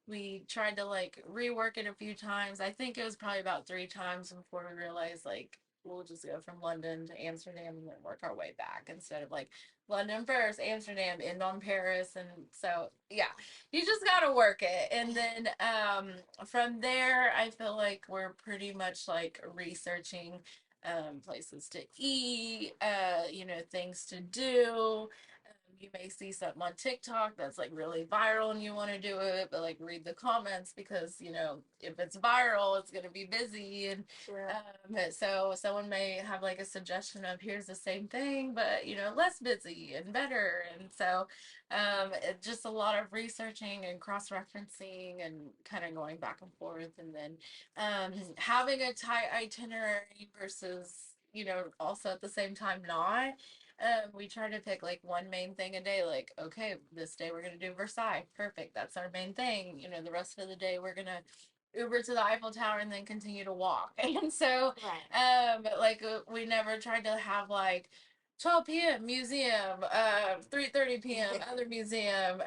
we tried to like rework it a few times. I think it was probably about 3 times before we realized like we'll just go from London to Amsterdam and then work our way back instead of like London first, Amsterdam, end on Paris. And so yeah, you just gotta work it. And then from there I feel like we're pretty much like researching places to eat, things to do. You may see something on TikTok that's like really viral and you want to do it, but like read the comments because if it's viral, it's gonna be busy. And Sure. so someone may have like a suggestion of here's the same thing, but less busy and better. And so just a lot of researching and cross referencing and kind of going back and forth, and then having a tight itinerary versus also at the same time not. We try to pick like one main thing a day. Like, okay, this day we're gonna do Versailles. Perfect. That's our main thing. The rest of the day we're gonna Uber to the Eiffel Tower and then continue to walk. And so, we never tried to have like 12 p.m. museum, 3:30 p.m. other museum,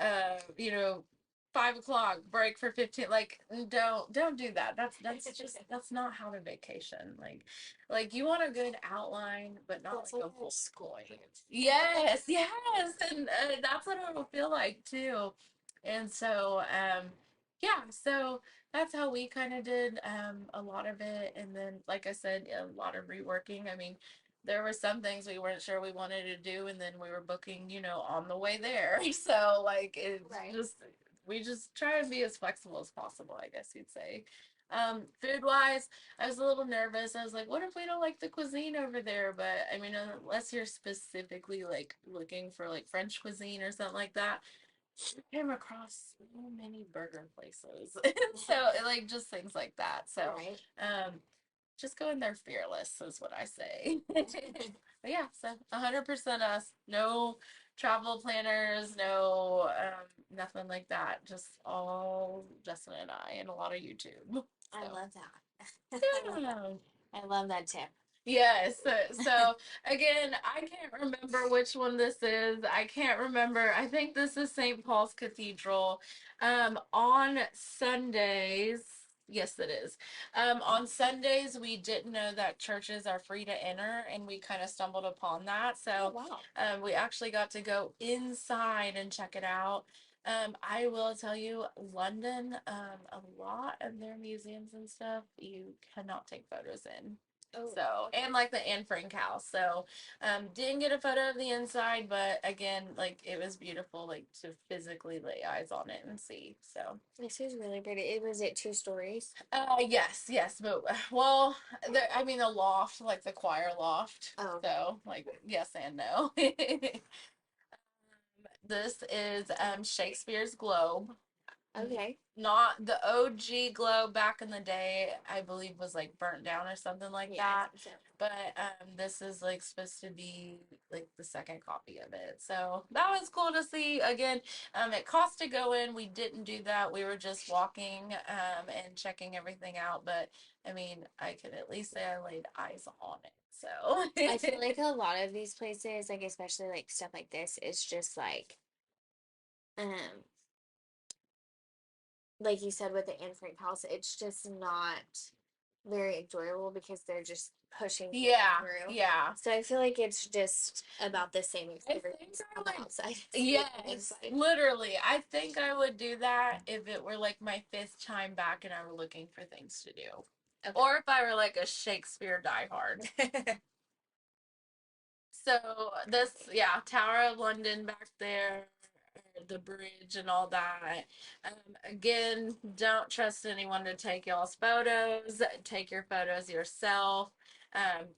5 o'clock break for 15. Like, don't do that. That's not how to vacation. Like you want a good outline, but not That's like like a full school. Yes, yes, and that's what it'll feel like too. And so, yeah, so that's how we kind of did a lot of it. And then, like I said, a lot of reworking. I mean, there were some things we weren't sure we wanted to do, and then we were booking, on the way there. So, like, Right. we just try to be as flexible as possible, I guess you'd say. Food wise, I was a little nervous. I was like, what if we don't like the cuisine over there? But I mean, unless you're specifically like looking for like French cuisine or something like that, we came across so many burger places. So like just things like that. So Right. just go in there fearless is what I say. But yeah, so 100% us. No travel planners, no nothing like that. Just all Justin and I, and a lot of YouTube. So. I love that. Yeah. I love that tip. Yes. So again, I can't remember which one this is. I can't remember. I think this is St. Paul's Cathedral. On Sundays, yes, it is. On Sundays, we didn't know that churches are free to enter, and we kind of stumbled upon that. Oh, So, wow. we actually got to go inside and check it out. I will tell you, London, a lot of their museums and stuff, you cannot take photos in. Oh, So, and like the Anne Frank house. So, didn't get a photo of the inside, but again, like it was beautiful, like to physically lay eyes on it and see. So, this is really pretty. Was it 2 stories? yes, yes, but well, I mean, the loft, like the choir loft. Oh, okay. So, like, yes and no. This is Shakespeare's Globe. Okay. Not the OG Globe back in the day, I believe was like burnt down or something like Yeah, I that. think so. But this is like supposed to be like the second copy of it. So that was cool to see. Again, it cost to go in. We didn't do that. We were just walking and checking everything out. But I mean, I could at least say I laid eyes on it. So I feel like a lot of these places, like especially like stuff like this, is just um, like you said with the Anne Frank house, it's just not very enjoyable because they're just pushing people yeah, through. yeah. So I feel like it's just about the same I think experience I on the would, outside. yes, Inside. literally. I think I would do that if it were like my fifth time back and I were looking for things to do. Okay. Or if I were like a Shakespeare diehard. So this, yeah, Tower of London back there, the bridge and all that. Again, don't trust anyone to take y'all's photos. Take your photos yourself.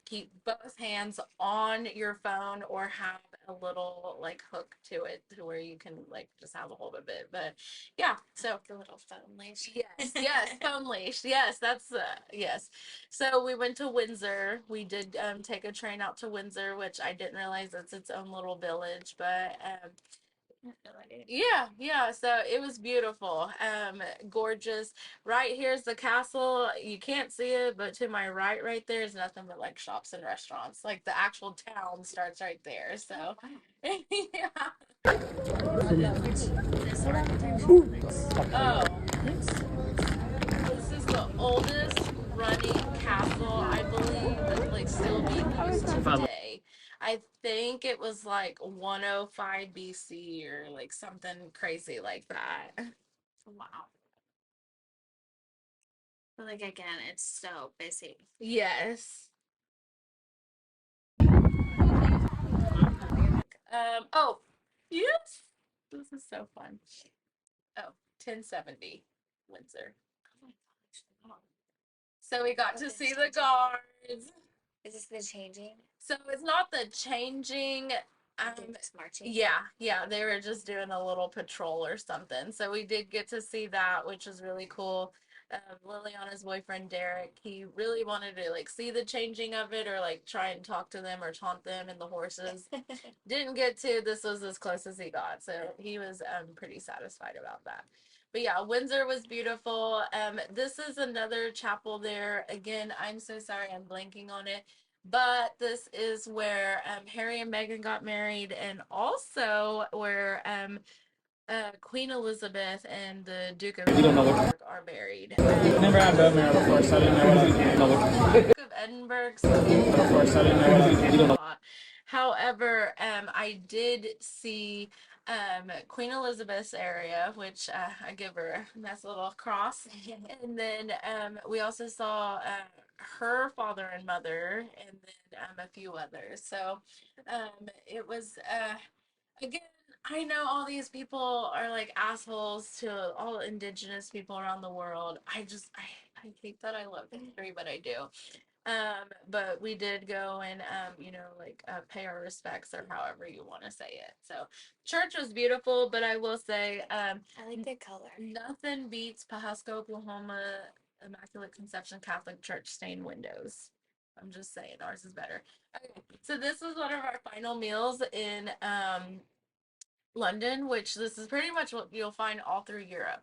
Keep both hands on your phone or have a little like hook to it to where you can like just have a hold of it. But yeah, so The little phone leash. yes, yes, phone leash. Yes, that's yes. So we went to Windsor. We did take a train out to Windsor, which I didn't realize it's its own little village, but No idea. yeah, yeah. So it was beautiful. Gorgeous. Right here's the castle. You can't see it, but to my right there is nothing but like shops and restaurants. Like the actual town starts right there. So yeah. Which this Oh, today. I think it was like 105 BC or like something crazy like that. Wow. But like again, it's so busy. Yes. Oh, yes. This is so fun. Oh, 1070 Windsor. Oh my gosh. Wow. So we got Oh, to the see the changing. guards. Is this the changing? So it's not the changing. They're just marching. Yeah, they were just doing a little patrol or something. So we did get to see that, which was really cool. Liliana's boyfriend Derek, he really wanted to like see the changing of it or like try and talk to them or taunt them and the horses. Didn't get to. This was as close as he got, so he was pretty satisfied about that. But yeah, Windsor was beautiful. This is another chapel there. Again, I'm so sorry I'm blanking on it. But this is where Harry and Meghan got married, and also where Queen Elizabeth and the Duke of Edinburgh are married. I've never had bone marrow before, so I didn't know what I Duke of Edinburgh. before, so I didn't know what I However, I did see Queen Elizabeth's area, which I give her a nice little cross. And then we also saw her father and mother, and then a few others. So it was, again, I know all these people are like assholes to all indigenous people around the world. I hate that I love history, but I do. But we did go and like pay our respects or however you want to say it. So church was beautiful, but I will say I like the color. nothing beats Pahasco, Oklahoma Immaculate Conception Catholic Church stained windows. I'm just saying ours is better. Okay, so this was one of our final meals in London, which this is pretty much what you'll find all through Europe.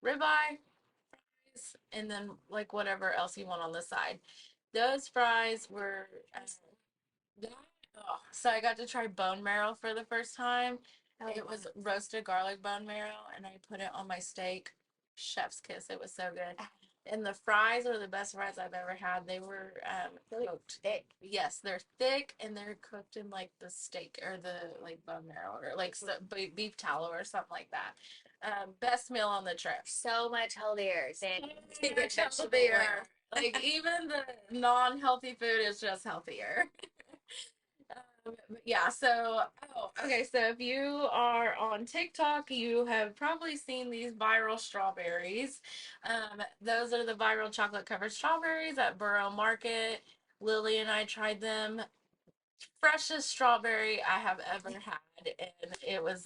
Ribeye, and then like whatever else you want on the side. Those fries were that, oh, so I got to try bone marrow for the first time. It was roasted garlic bone marrow, and I put it on my steak. Chef's kiss. It was so good. And the fries are the best fries I've ever had. They were cooked thick. Yes, they're thick and they're cooked in like the steak or the like bone marrow or like beef tallow or something like that. Best meal on the trip. So much healthier than The vegetable oil. Like even the non-healthy food is just healthier. Yeah, so, oh, okay, so if you are on TikTok, you have probably seen these viral strawberries. Those are the viral chocolate covered strawberries at Borough Market. Lily and I tried them. Freshest strawberry I have ever had, and it was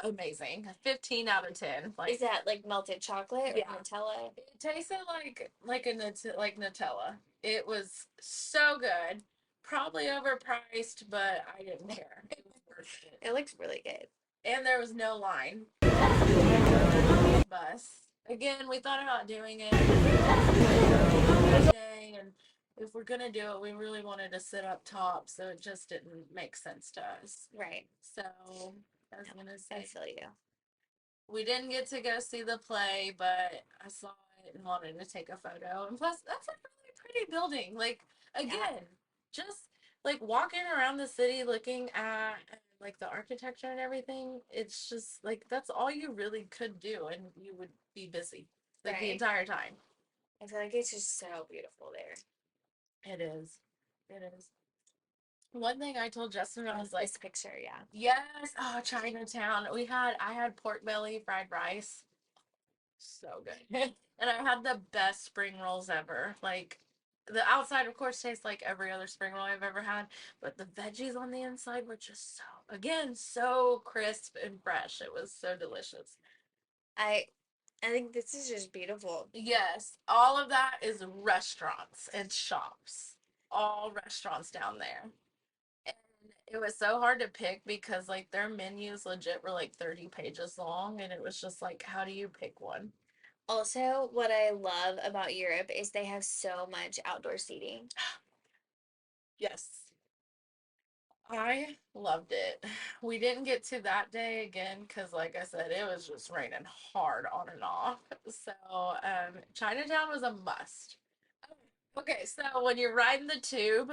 amazing. 15 out of 10. Like, is that like melted chocolate or yeah, Nutella? it tasted like Nutella. It was so good. Probably overpriced, but I didn't care. It was worth it. It looks really good. And there was no line. Bus. Again, we thought about doing it today, and if we're gonna do it, we really wanted to sit up top, so it just didn't make sense to us. Right. So I was gonna I say feel you. we didn't get to go see the play, but I saw it and wanted to take a photo. And plus, that's a really pretty building. Like, again, just like walking around the city looking at like the architecture and everything, it's just like that's all you really could do, and you would be busy like the Right. entire time. I feel like it's just so beautiful there. It is. It is. One thing I told Justin, I was like, This picture, yeah. yes, oh, Chinatown. I had pork belly fried rice. So good. And I had the best spring rolls ever. Like the outside, of course, tastes like every other spring roll I've ever had, but the veggies on the inside were just so, again, so crisp and fresh. It was so delicious. I I think this is just beautiful. Yes, all of that is restaurants and shops. All restaurants down there. And it was so hard to pick because like their menus legit were like 30 pages long, and it was just like, how do you pick one? Also, what I love about Europe is they have so much outdoor seating. Yes. I loved it. We didn't get to that day again because, like I said, it was just raining hard on and off. So, Chinatown was a must. Okay, so when you're riding the tube,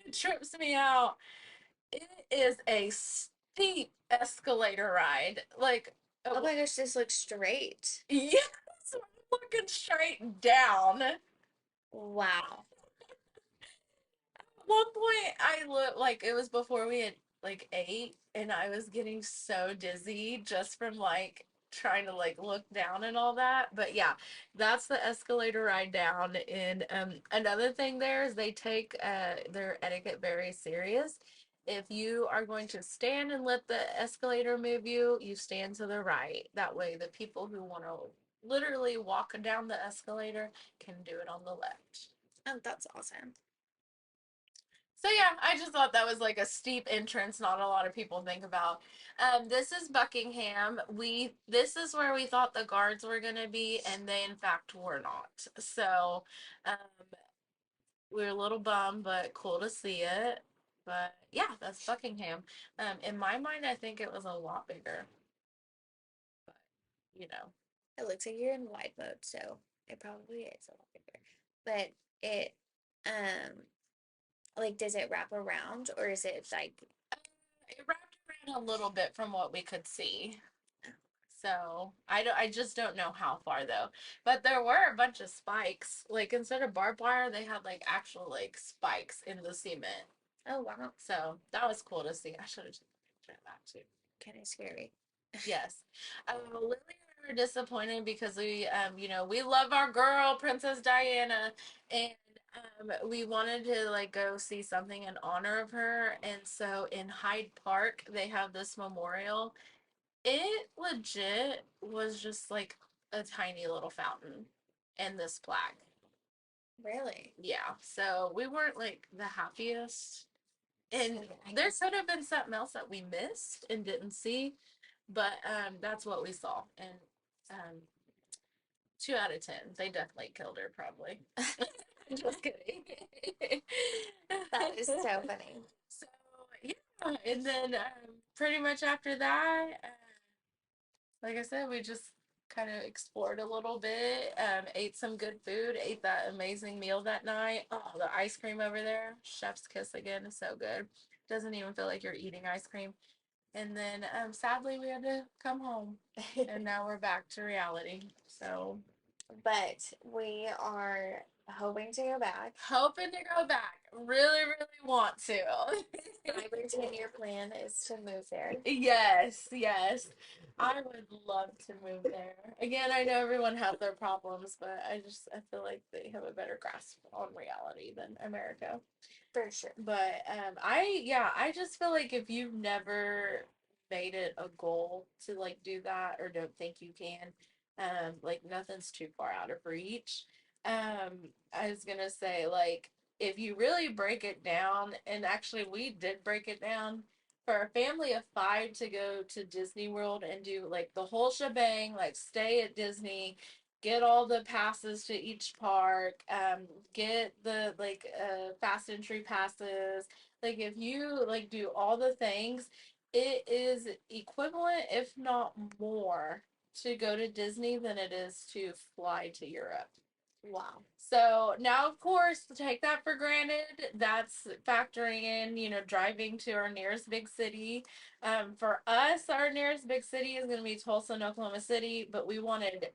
It trips me out. It is a steep escalator ride. Like, Oh my gosh, this looks straight. yes, we're looking straight down. Wow. One point I looked like it was before we had like ate, and I was getting so dizzy just from like trying to like look down and all that. But yeah, that's the escalator ride down. And another thing there is they take their etiquette very serious. If you are going to stand and let the escalator move you, you stand to the right. That way the people who want to literally walk down the escalator can do it on the left. Oh, that's awesome. So yeah, I just thought that was like a steep entrance. Not a lot of people think about. This is Buckingham. This is where we thought the guards were gonna be, and they in fact were not. So, um, we were a little bummed, but cool to see it. But yeah, that's Buckingham. In my mind, I think it was a lot bigger. But you know, It looks like you're in wide mode, so it probably is a lot bigger. But it, um, like, does it wrap around or is it like, it wrapped around a little bit from what we could see. So I just don't know how far though. But there were a bunch of spikes. Like instead of barbed wire, they had like actual like spikes in the cement. oh wow, So that was cool to see. I should have taken a picture of that too. kind of scary. Yes. Lily and I were disappointed because we love our girl, Princess Diana, and we wanted to like go see something in honor of her. And so in Hyde Park, they have this memorial. It legit was just like a tiny little fountain and this plaque. Really? Yeah, so we weren't like the happiest. And So I there guess could have been something else that we missed and didn't see, but that's what we saw. And um 2 out of 10. They definitely killed her probably. Just kidding. that is so funny. So yeah, and then pretty much after that, like I said, we just kind of explored a little bit, ate some good food, ate that amazing meal that night. Oh, the ice cream over there, chef's kiss again, is so good. Doesn't even feel like you're eating ice cream. And then sadly, we had to come home, and now we're back to reality. So, But we are hoping to go back. hoping to go back. Really, really want to. 5 or 10 year plan is to move there. Yes, yes. I would love to move there. Again, I know everyone has their problems, but I feel like they have a better grasp on reality than America. For sure. But I just feel like if you've never made it a goal to like do that or don't think you can, like nothing's too far out of reach. I was gonna say like if you really break it down, and actually we did break it down for a family of 5 to go to Disney World and do like the whole shebang, like stay at Disney, get all the passes to each park, get the like fast entry passes. Like if you like do all the things, it is equivalent, if not more, to go to Disney than it is to fly to Europe. Wow. So now, of course, take that for granted. That's factoring in, driving to our nearest big city. For us, our nearest big city is going to be Tulsa and Oklahoma City, but we wanted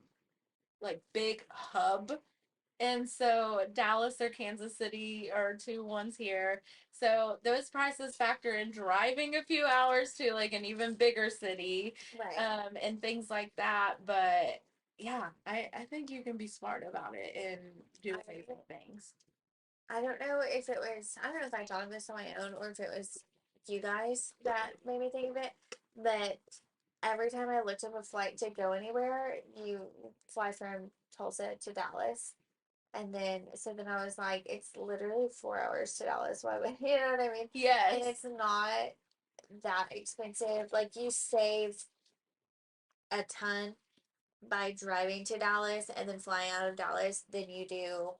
like big hub. And so Dallas or Kansas City are 2 ones here. So those prices factor in driving a few hours to like an even bigger city, Right. and things like that. But yeah, I think you can be smart about it and do amazing things. I don't know if it was, I don't know if I thought of this on my own or if it was you guys that made me think of it, but every time I looked up a flight to go anywhere, you fly from Tulsa to Dallas. And then, so then I was like, it's literally 4 hours to Dallas. Why would, you know what I mean? And Yes. it's not that expensive. Like, you save a ton by driving to Dallas and then flying out of Dallas than you do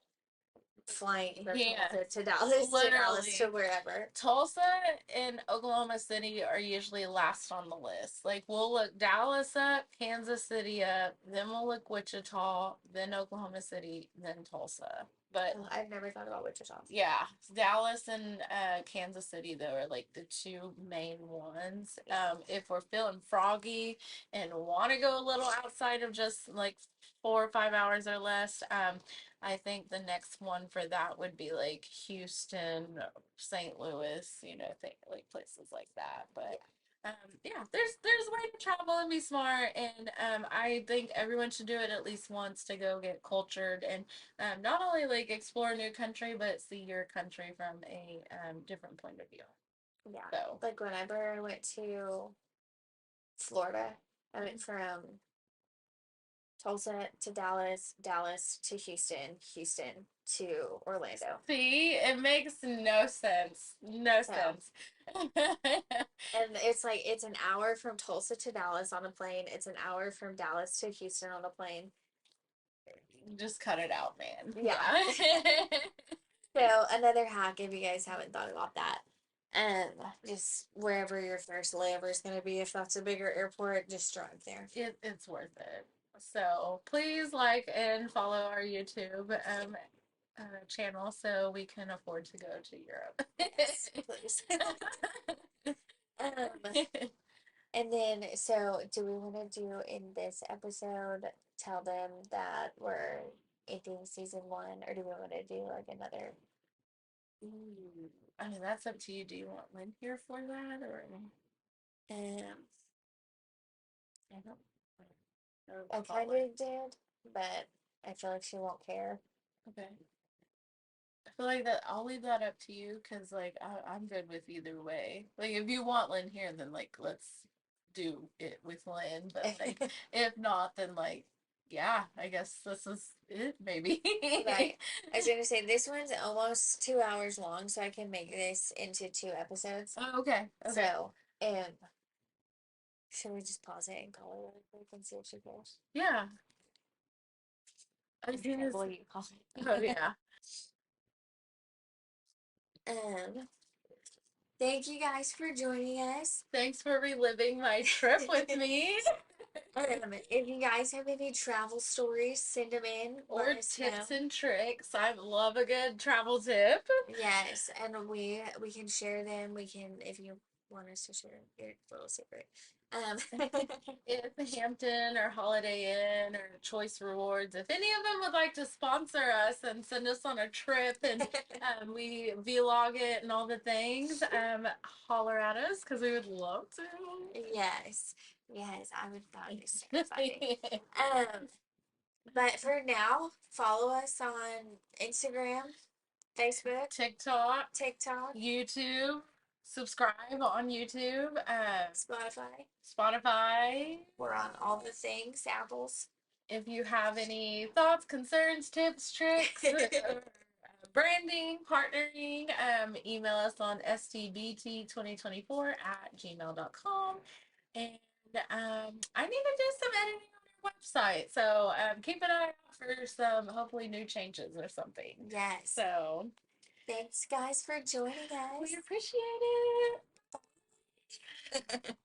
flying from Yeah. Tulsa to Dallas to Dallas to Literally. wherever. Tulsa and Oklahoma City are usually last on the list. Like we'll look Dallas up, Kansas City up, then we'll look Wichita, then Oklahoma City, then Tulsa. But I've never thought about Wichita. yeah, Dallas and Kansas City though are like the two main ones. If we're feeling froggy and want to go a little outside of just like 4 or 5 hours or less, I think the next one for that would be like Houston, St. Louis, like places like that. But yeah, there's a way to travel and be smart, and I think everyone should do it at least once to go get cultured and not only like explore a new country, but see your country from a different point of view. Yeah. So Like whenever I went to Florida, I went from Tulsa to Dallas, Dallas to Houston, Houston to Orlando. see, it makes no sense. No So, sense. and it's like it's an hour from Tulsa to Dallas on a plane. It's an hour from Dallas to Houston on a plane. Just cut it out, man. Yeah. So another hack if you guys haven't thought about that. Just wherever your first layover is going to be, if that's a bigger airport, just drive there. It's worth it. So please like and follow our YouTube channel so we can afford to go to Europe. Yes, please. And then, so do we want to do in this episode, tell them that we're ending season 1, or do we want to do like another? Ooh, I mean, that's up to you. Do you want Lynn here for that, or Um, I don't? I kind of did, but I feel like she won't care. Okay. I feel like that I'll leave that up to you because like I'm good with either way. Like if you want Lynn here, then like let's do it with Lynn. But like if not, then like yeah, I guess this is it maybe. Right. I was gonna say this one's almost 2 hours long, so I can make this into 2 episodes. Oh, okay. Okay. So, should we just pause it and call her really quick and see if she cares? Yeah. I was I gonna can't s- believe you called it. Oh yeah. Thank you guys for joining us. Thanks for reliving my trip with me. If you guys have any travel stories, send them in. Or Let us tips know. and tricks. I love a good travel tip. Yes, and we can share them. We can, if you want us to share your little secret. If Hampton or Holiday Inn or Choice Rewards, if any of them would like to sponsor us and send us on a trip and we vlog it and all the things, holler at us because we would love to. Yes, yes, I would that would be so funny. But for now, follow us on Instagram, Facebook, TikTok, TikTok, YouTube, subscribe on YouTube, Spotify. Spotify. We're on all the things, Apples. If you have any thoughts, concerns, tips, tricks, or branding, partnering, email us on stbt2024@gmail.com. And I need to do some editing on our website. So keep an eye out for some hopefully new changes or something. Yes. So Thanks, guys, for joining us. we appreciate it.